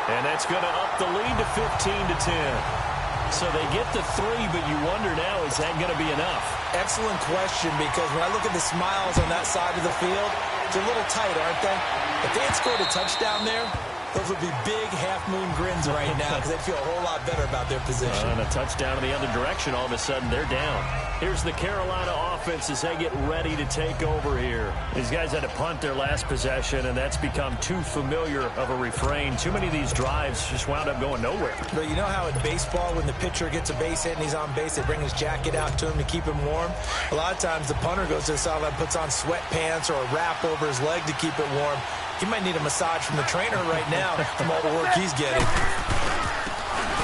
And that's going to up the lead to 15-10. So they get the 3, but you wonder now, is that going to be enough? Excellent question, because when I look at the smiles on that side of the field, they're a little tight, aren't they? If they had scored a touchdown there, those would be big half-moon grins right now because they'd feel a whole lot better about their position. And a touchdown in the other direction, all of a sudden they're down. Here's the Carolina offense as they get ready to take over here. These guys had to punt their last possession, and that's become too familiar of a refrain. Too many of these drives just wound up going nowhere. But you know how in baseball, when the pitcher gets a base hit and he's on base, they bring his jacket out to him to keep him warm? A lot of times the punter goes to the sideline, puts on sweatpants or a wrap over his leg to keep it warm. He might need a massage from the trainer right now from all the work he's getting.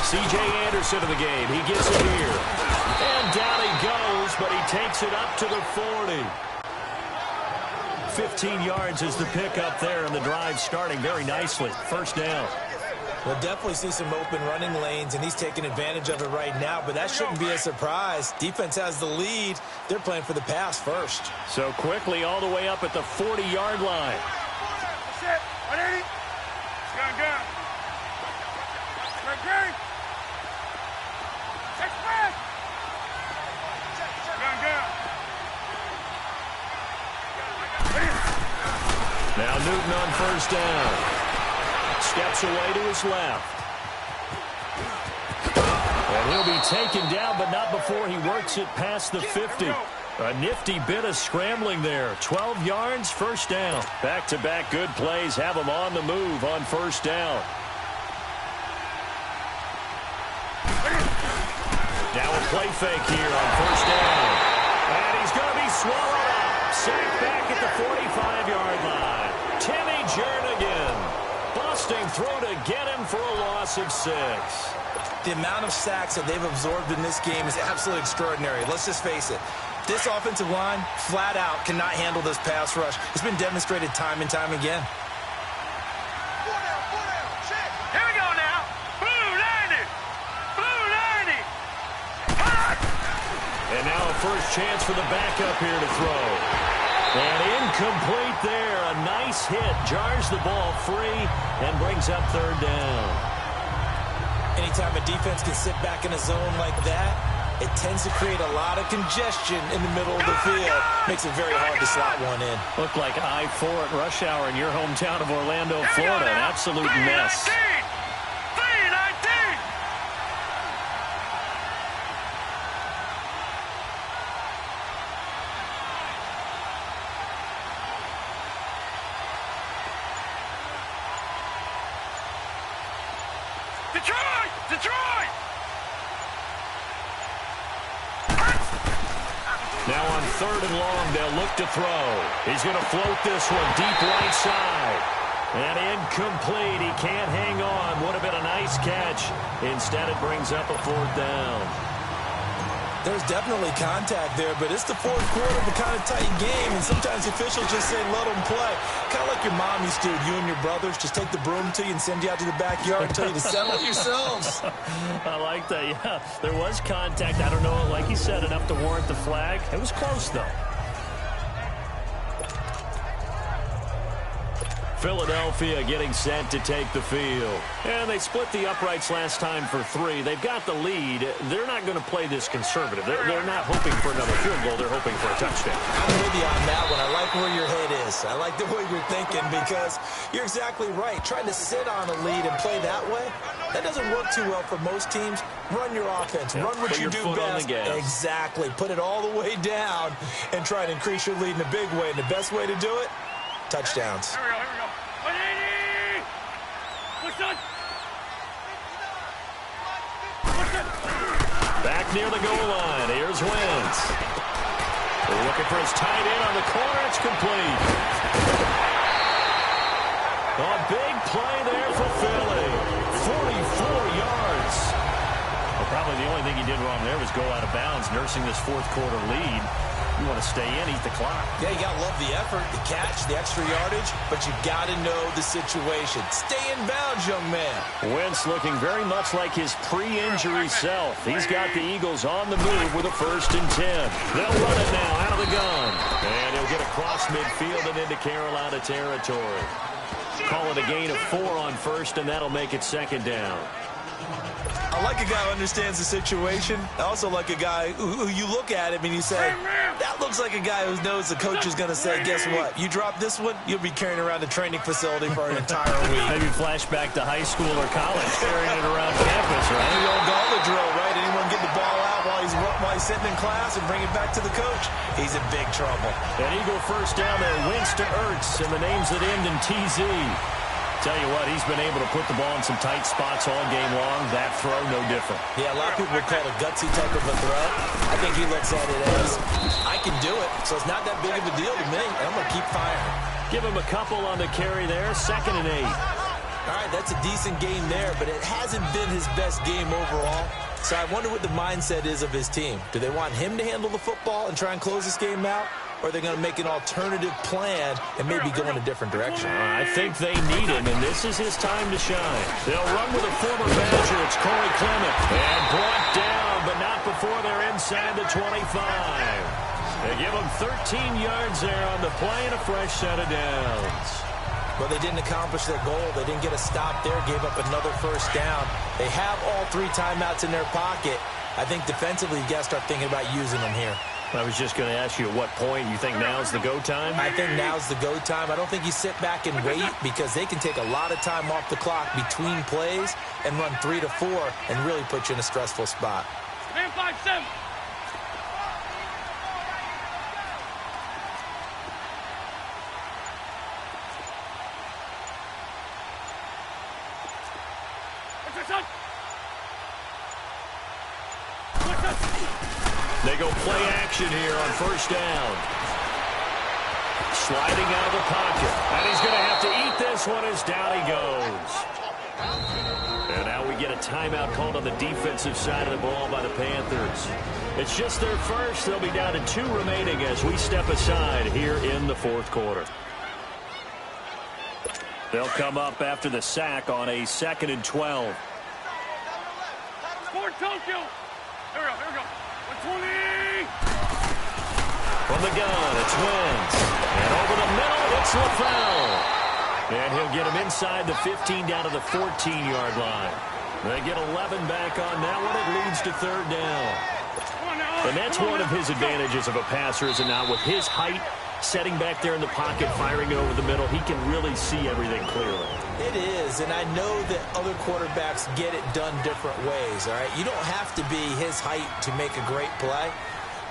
C.J. Anderson in the game. He gets it here. And down he goes, but he takes it up to the 40. 15 yards is the pickup there, and the drive starting very nicely. First down. We'll definitely see some open running lanes, and he's taking advantage of it right now, but that shouldn't be a surprise. Defense has the lead. They're playing for the pass first. So quickly all the way up at the 40-yard line. Set. 180. Gun. Ready. Check spread. Gun. Now Newton on first down. Steps away to his left. And he'll be taken down, but not before he works it past the 50. A nifty bit of scrambling there. 12 yards, first down. Back-to-back good plays have him on the move on first down. Now a play fake here on first down. And he's going to be swallowed up. Sacked back at the 45-yard line. Timmy Jernigan busting through to get him for a loss of 6. The amount of sacks that they've absorbed in this game is absolutely extraordinary. Let's just face it. This offensive line, flat out, cannot handle this pass rush. It's been demonstrated time and time again. Here we go now. Blue 90. Blue 90. And now a first chance for the backup here to throw. And incomplete there. A nice hit. Jars the ball free and brings up third down. Anytime a defense can sit back in a zone like that, it tends to create a lot of congestion in the middle of the field. Makes it very hard to slot one in. Looked like I-4 at rush hour in your hometown of Orlando, Florida. An absolute mess. 319. Detroit! Now on third and long, they'll look to throw. He's going to float this one deep right side. And incomplete. He can't hang on. Would have been a nice catch. Instead, it brings up a fourth down. There's definitely contact there, but it's the fourth quarter of a kind of tight game, and sometimes officials just say, let them play. Kind of like your mom used to do, you and your brothers. Just take the broom to you and send you out to the backyard and tell you to settle it yourselves. I like that, yeah. There was contact. I don't know, like you said, enough to warrant the flag. It was close, though. Philadelphia getting set to take the field. And they split the uprights last time for 3. They've got the lead. They're not going to play this conservative. They're not hoping for another field goal. They're hoping for a touchdown. I'm with you on that one. I like where your head is. I like the way you're thinking because you're exactly right. Trying to sit on a lead and play that way, that doesn't work too well for most teams. Run your offense. Run what you do best. Exactly. Put it all the way down and try to increase your lead in a big way. And the best way to do it, touchdowns. Here we go. 180. Push on. Back near the goal line. Here's Wentz. They're looking for his tight end on the corner. It's complete. A big play there for Philly. 44 yards. Well, probably the only thing he did wrong there was go out of bounds, nursing this fourth quarter lead. You want to stay in, eat the clock. Yeah, you got to love the effort, the catch, the extra yardage, but you got to know the situation. Stay in bounds, young man. Wentz looking very much like his pre-injury self. He's got the Eagles on the move with a 1st and 10. They'll run it now out of the gun. And he'll get across midfield and into Carolina territory. Call it a gain of 4 on 1st, and that'll make it 2nd down. I like a guy who understands the situation. I also like a guy who you look at him and you say, that looks like a guy who knows the coach is going to say, guess what? You drop this one, you'll be carrying around the training facility for an entire week. Maybe flashback to high school or college, carrying it around campus, right? And the old gauntlet drill, right? Anyone get the ball out while he's sitting in class and bring it back to the coach? He's in big trouble. An Eagle 1st down there, Wentz to Ertz, and the names that end in TZ. Tell you what, he's been able to put the ball in some tight spots all game long. That throw, no different. Yeah, a lot of people would call it a gutsy type of a throw. I think he looks at it as, I can do it, so it's not that big of a deal to me, and I'm going to keep firing. Give him a couple on the carry there, 2nd and 8. All right, that's a decent game there, but it hasn't been his best game overall. So I wonder what the mindset is of his team. Do they want him to handle the football and try and close this game out? Or are they going to make an alternative plan and maybe go in a different direction? I think they need him, and this is his time to shine. They'll run with a former Badger. It's Corey Clement. And brought down, but not before they're inside the 25. They give him 13 yards there on the play and a fresh set of downs. Well, they didn't accomplish their goal. They didn't get a stop there, gave up another 1st down. They have all 3 timeouts in their pocket. I think defensively, you got to start thinking about using them here. I was just going to ask you at what point you think now's the go time? I think now's the go time. I don't think you sit back and wait because they can take a lot of time off the clock between plays and run 3 to 4 and really put you in a stressful spot. Man, 5-7. They go play action here on 1st down. Sliding out of the pocket. And he's going to have to eat this one as down he goes. And now we get a timeout called on the defensive side of the ball by the Panthers. It's just their first. They'll be down to 2 remaining as we step aside here in the 4th quarter. They'll come up after the sack on a 2nd and 12. Sport Tokyo. Here we go. 120. From the gun, it's Wentz. And over the middle, it's LaFell. And he'll get him inside the 15 down to the 14-yard line. They get 11 back on that one. It leads to 3rd down. And that's one of his advantages of a passer, is it not? With his height, setting back there in the pocket, firing it over the middle, he can really see everything clearly. It is, and I know that other quarterbacks get it done different ways, all right? You don't have to be his height to make a great play,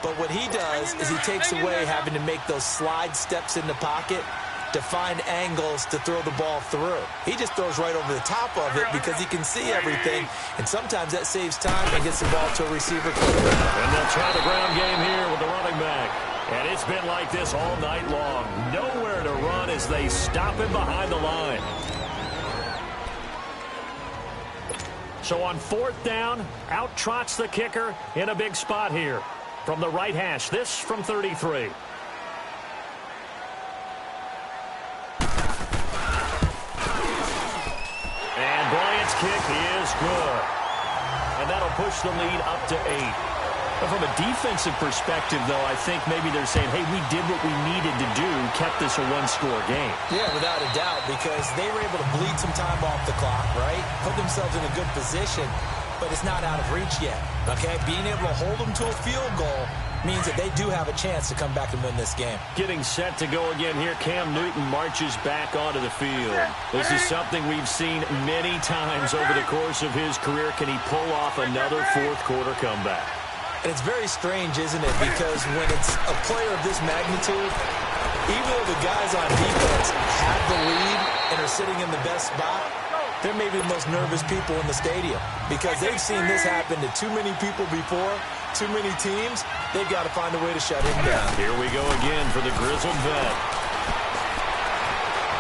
but what he does is he takes away having to make those slide steps in the pocket to find angles to throw the ball through. He just throws right over the top of it because he can see everything, and sometimes that saves time and gets the ball to a receiver quicker. And they'll try the ground game here with the running back. And it's been like this all night long. Nowhere to run as they stop him behind the line. So on 4th down, out trots the kicker in a big spot here from the right hash. This from 33. And Bryant's kick is good. And that'll push the lead up to 8. But from a defensive perspective, though, I think maybe they're saying, hey, we did what we needed to do, kept this a 1-score game. Yeah, without a doubt, because they were able to bleed some time off the clock, right? Put themselves in a good position, but it's not out of reach yet, okay? Being able to hold them to a field goal means that they do have a chance to come back and win this game. Getting set to go again here, Cam Newton marches back onto the field. This is something we've seen many times over the course of his career. Can he pull off another 4th quarter comeback? And it's very strange, isn't it? Because when it's a player of this magnitude, even though the guys on defense have the lead and are sitting in the best spot, they're maybe the most nervous people in the stadium because they've seen this happen to too many people before, too many teams. They've got to find a way to shut him down. Here we go again for the grizzled vet.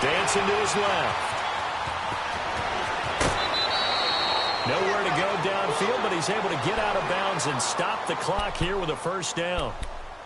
Dancing to his left. Nowhere to go downfield, but he's able to get out of bounds and stop the clock here with a 1st down.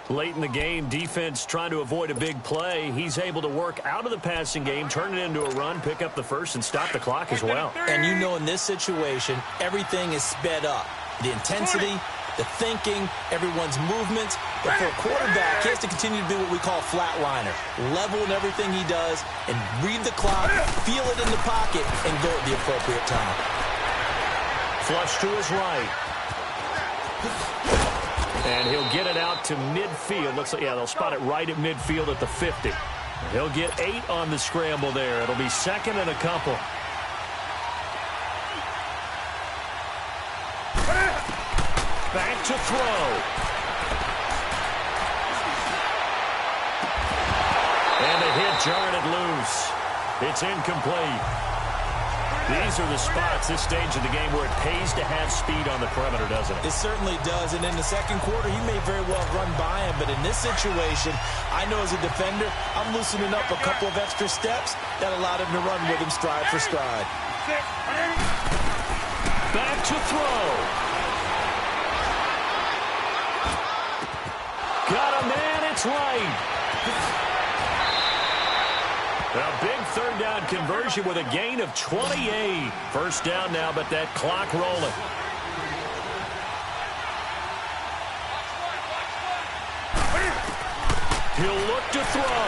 Late in the game, defense trying to avoid a big play. He's able to work out of the passing game, turn it into a run, pick up the first, and stop the clock as well. And you know in this situation, everything is sped up. The intensity, the thinking, everyone's movements. But for a quarterback, he has to continue to be what we call a flatliner. Level in everything he does and read the clock, feel it in the pocket, and go at the appropriate time. Flush to his right. And he'll get it out to midfield. Looks like, yeah, they'll spot it right at midfield at the 50. He'll get 8 on the scramble there. It'll be second and a couple. Back to throw. And a hit jarred it loose. It's incomplete. These are the spots, this stage of the game, where it pays to have speed on the perimeter, doesn't it? It certainly does, and in the second quarter, he may very well run by him, but in this situation, I know as a defender, I'm loosening up a couple of extra steps that allowed him to run with him stride for stride. Back to throw. Got a man, it's right. A big third down conversion with a gain of 28. First down now, but that clock rolling. He'll look to throw.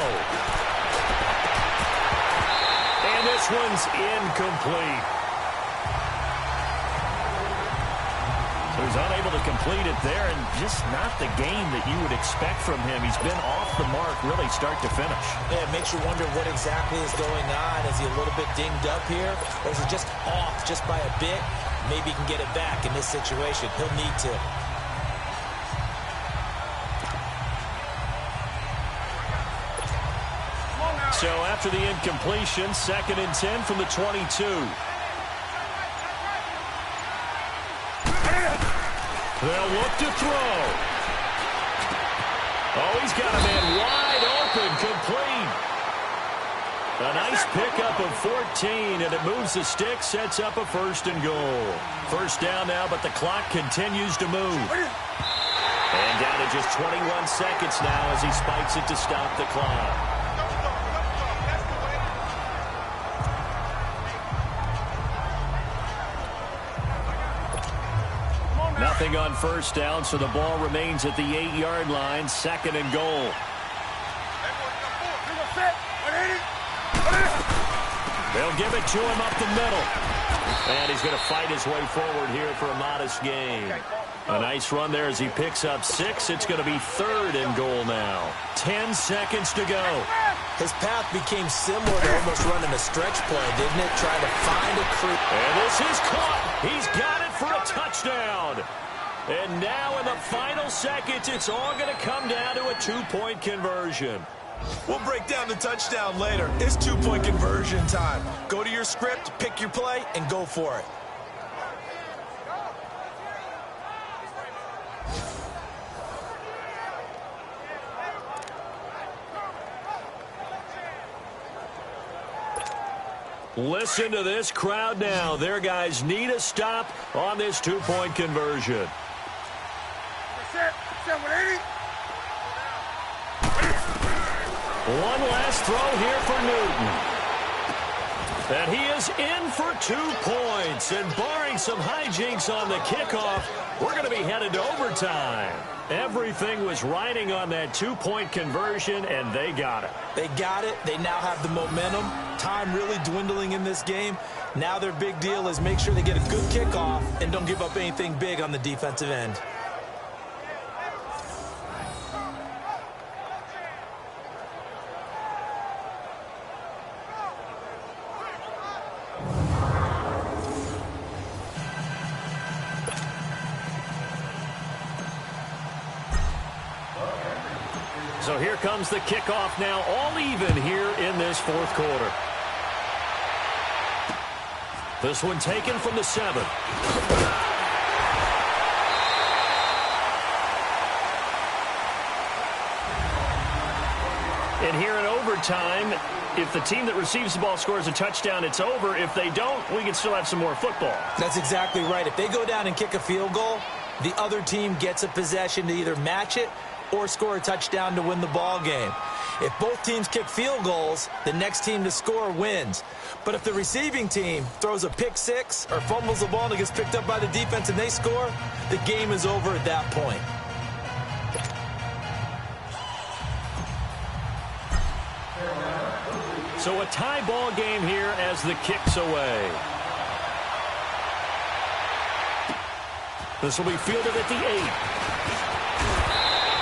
And this one's incomplete. So he's unable to complete it there, and just not the game that you would expect from him. He's been off the mark really start to finish. Yeah, it makes you wonder what exactly is going on. Is he a little bit dinged up here, or is he just off just by a bit? Maybe he can get it back in this situation. He'll need to. So after the incompletion, 2nd and 10 from the 22. They'll look to throw. Oh, he's got a man wide open, complete. A nice pickup of 14, and it moves the stick, sets up a 1st and goal. First down now, but the clock continues to move. And down to just 21 seconds now as he spikes it to stop the clock. Nothing on first down, so the ball remains at the 8-yard line, 2nd and goal. They'll give it to him up the middle. And he's going to fight his way forward here for a modest gain. A nice run there as he picks up 6. It's going to be 3rd and goal now. 10 seconds to go. His path became similar to almost running a stretch play, didn't it? Trying to find a creep. And this is caught. He's got it for a touchdown. And now in the final seconds, it's all going to come down to a 2-point conversion. We'll break down the touchdown later. It's 2-point conversion time. Go to your script, pick your play, and go for it. Listen to this crowd now. Their guys need a stop on this 2-point conversion. One last throw here for Newton. And he is in for 2 points. And barring some hijinks on the kickoff, we're going to be headed to overtime. Everything was riding on that 2-point conversion, and they got it. They got it. They now have the momentum. Time really dwindling in this game. Now their big deal is make sure they get a good kickoff and don't give up anything big on the defensive end. So here comes the kickoff now, all even here in this 4th quarter. This one taken from the 7. And here in overtime, if the team that receives the ball scores a touchdown, it's over. If they don't, we can still have some more football. That's exactly right. If they go down and kick a field goal, the other team gets a possession to either match it or score a touchdown to win the ball game. If both teams kick field goals, the next team to score wins. But if the receiving team throws a pick six or fumbles the ball and it gets picked up by the defense and they score, the game is over at that point. So a tie ball game here as the kick's away. This will be fielded at the 8.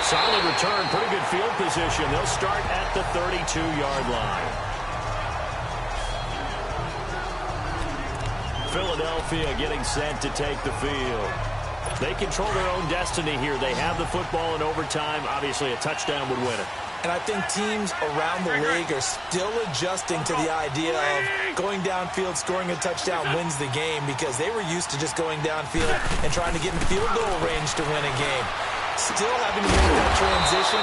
Solid return, pretty good field position. They'll start at the 32-yard line. Philadelphia getting set to take the field. They control their own destiny here. They have the football in overtime. Obviously, a touchdown would win it. And I think teams around the league are still adjusting to the idea of going downfield, scoring a touchdown wins the game, because they were used to just going downfield and trying to get in field goal range to win a game. Still having to make that transition.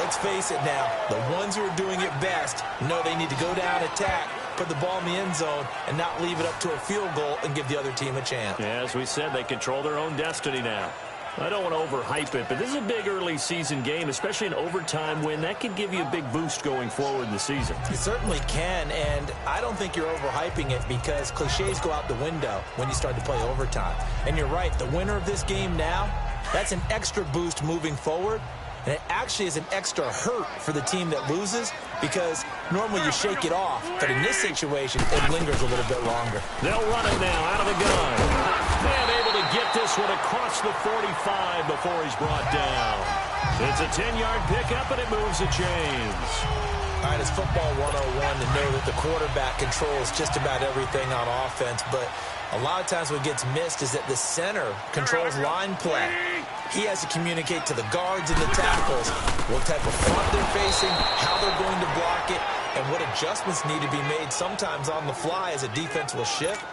Let's face it now, the ones who are doing it best know they need to go down, attack, put the ball in the end zone, and not leave it up to a field goal and give the other team a chance. Yeah, as we said, they control their own destiny now. I don't want to overhype it, but this is a big early season game, especially an overtime win. That can give you a big boost going forward in the season. It certainly can, and I don't think you're overhyping it, because cliches go out the window when you start to play overtime. And you're right, the winner of this game now, that's an extra boost moving forward. And it actually is an extra hurt for the team that loses, because normally you shake it off. But in this situation, it lingers a little bit longer. They'll run it now out of the gun. And able to get this one across the 45 before he's brought down. It's a 10-yard pickup, and it moves the chains. All right, it's football 101 to know that the quarterback controls just about everything on offense, but a lot of times what gets missed is that the center controls line play. He has to communicate to the guards and the tackles what type of front they're facing, how they're going to block it, and what adjustments need to be made sometimes on the fly as a defense will shift.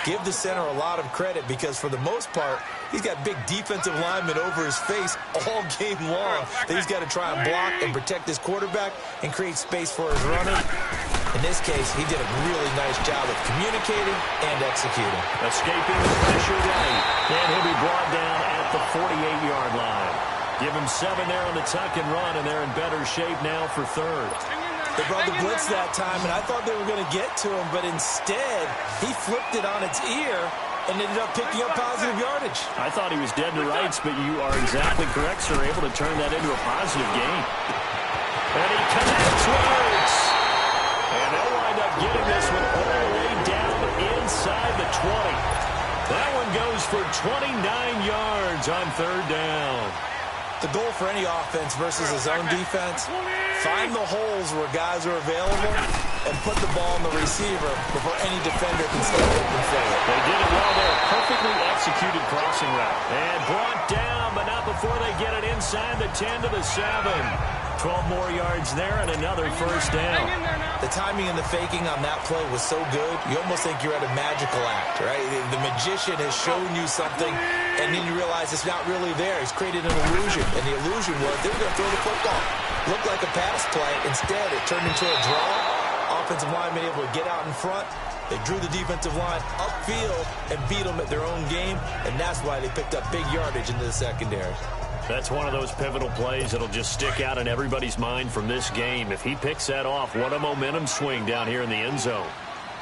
Give the center a lot of credit, because for the most part, he's got big defensive linemen over his face all game long that he's got to try and block and protect his quarterback and create space for his runner. In this case, he did a really nice job of communicating and executing. Escaping the pressure right. And he'll be brought down at the 48-yard line. Give him 7 there on the tuck and run, and they're in better shape now for third. They brought the blitz that time, and I thought they were going to get to him, but instead, he flipped it on its ear and ended up picking up positive yardage. I thought he was dead to rights, but you are exactly correct, sir. Able to turn that into a positive gain. And he connects once. And they'll wind up getting this one all the way down inside the 20. That one goes for 29 yards on third down. The goal for any offense versus a zone defense, find the holes where guys are available and put the ball in the receiver before any defender can step open for it. They did it well there. Perfectly executed crossing route. And brought down, but not before they get it inside the 10 to the 7. 12 more yards there and another first down. The timing and the faking on that play was so good, you almost think you're at a magical act, right? The magician has shown you something, and then you realize it's not really there. He's created an illusion, and the illusion was they were going to throw the football. Looked like a pass play. Instead, it turned into a draw. Offensive lineman able to get out in front. They drew the defensive line upfield and beat them at their own game, and that's why they picked up big yardage into the secondary. That's one of those pivotal plays that'll just stick out in everybody's mind from this game. If he picks that off, what a momentum swing down here in the end zone.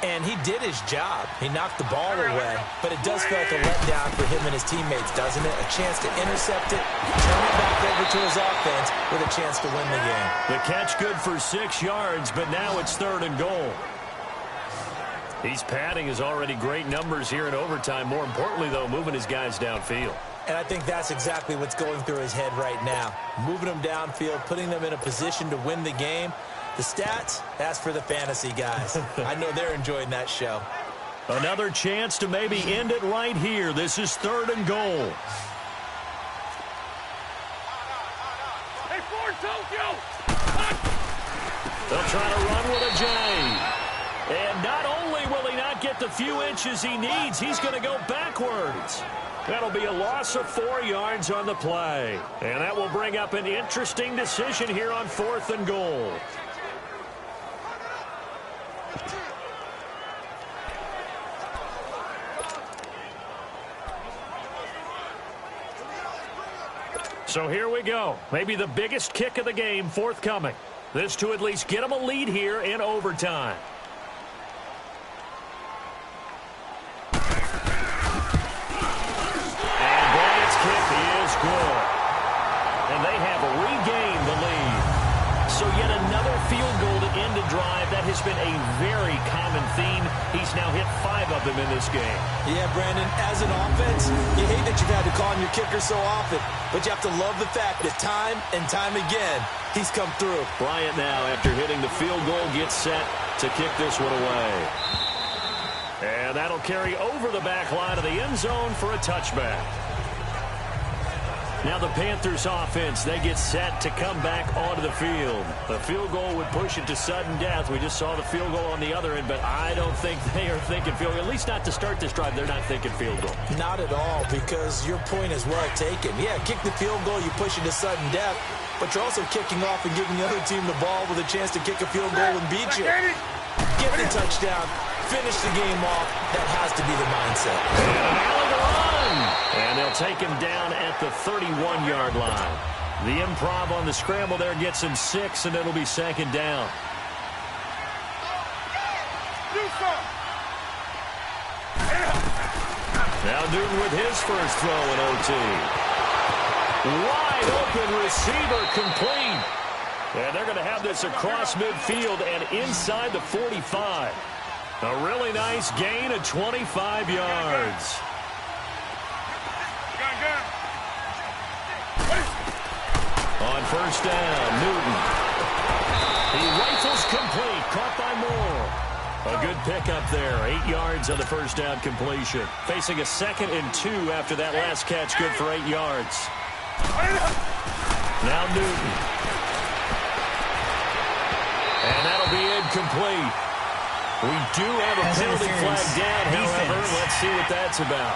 And he did his job. He knocked the ball away, but it does feel like a letdown for him and his teammates, doesn't it? A chance to intercept it, turn it back over to his offense with a chance to win the game. The catch good for 6 yards, but now it's third and goal. He's padding his already great numbers here in overtime. More importantly, though, moving his guys downfield. And I think that's exactly what's going through his head right now. Moving them downfield, putting them in a position to win the game. The stats, that's for the fantasy guys. I know they're enjoying that show. Another chance to maybe end it right here. This is third and goal. Hey, Ford, Tokyo! They'll try to run with a J. And not only will he not get the few inches he needs, he's going to go backwards. That'll be a loss of 4 yards on the play. And that will bring up an interesting decision here on fourth and goal. So here we go. Maybe the biggest kick of the game forthcoming. This to at least get them a lead here in overtime. And Bryant's kick is good. And they have regained the lead. So yet another field goal to end a drive. That has been a very common theme. He's now hit 5 of them in this game. Yeah, Brandon, as an offense, you hate that you've had to call on your kicker so often, but you have to love the fact that time and time again, he's come through. Bryant now, after hitting the field goal, gets set to kick this one away. And that'll carry over the back line of the end zone for a touchback. Now the Panthers offense, they get set to come back onto the field. The field goal would push it to sudden death. We just saw the field goal on the other end, but I don't think they are thinking field goal. At least not to start this drive. They're not thinking field goal. Not at all, because your point is well taken. Yeah, kick the field goal, you push it to sudden death, but you're also kicking off and giving the other team the ball with a chance to kick a field goal and beat you. Get the touchdown, finish the game off. That has to be the mindset. And an alley to run. And they'll take him down at the 31-yard line. The improv on the scramble there gets him 6, and it'll be second down. Now Newton with his first throw in OT. Wide open receiver complete. And they're going to have this across midfield and inside the 45. A really nice gain of 25 yards. On first down, Newton. He rifles complete, caught by Moore. A good pickup there, 8 yards on the first down completion. Facing a 2nd and 2 after that last catch, good for 8 yards. Now Newton. And that'll be incomplete. We do have a penalty flag down, however. Let's see what that's about.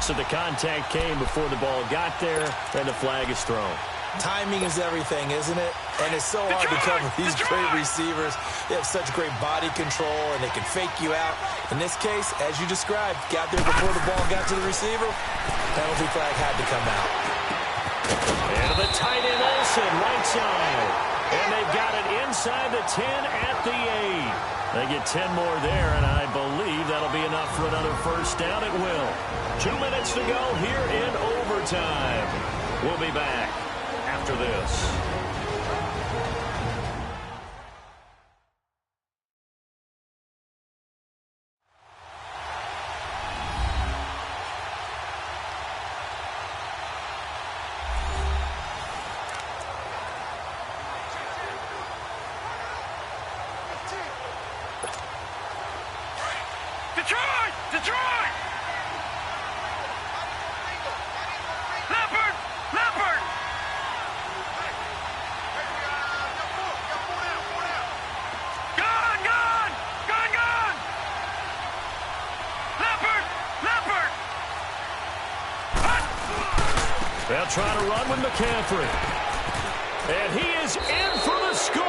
So the contact came before the ball got there, and the flag is thrown. Timing is everything, isn't it? And it's so hard to cover these great receivers. They have such great body control, and they can fake you out. In this case, as you described, got there before the ball got to the receiver. Penalty flag had to come out. And the tight end Olsen, right side. And they've got it inside the 10 at the 8. They get 10 more there, and I believe that'll be enough for another first down. It will. 2 minutes to go here in overtime. We'll be back after this. Detroit! Leopard! Leopard! Gone! Gone! Gone! Gone! Leopard! Leopard! They'll try to run with McCaffrey. And he is in for the score!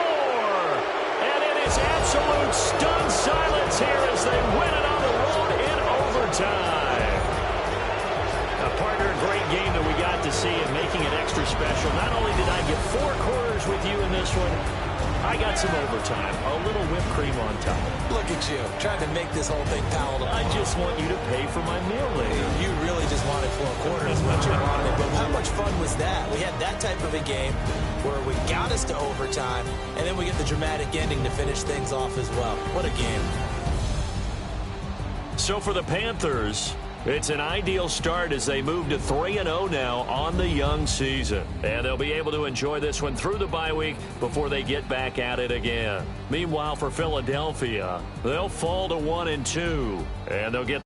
And it is absolute stunned silence here as they win it on the road in overtime. A partner, a great game that we got to see and making it extra special. Not only did I get 4 quarters with you in this one, I got some overtime. A little whipped cream on top. Look at you, trying to make this whole thing palatable. I just want you to pay for my meal later. You really just wanted 4 quarters, what you wanted. But how much fun was that? We had that type of a game where we got us to overtime, and then we get the dramatic ending to finish things off as well. What a game. So for the Panthers, it's an ideal start as they move to 3-0 now on the young season. And they'll be able to enjoy this one through the bye week before they get back at it again. Meanwhile, for Philadelphia, they'll fall to 1-2, and they'll get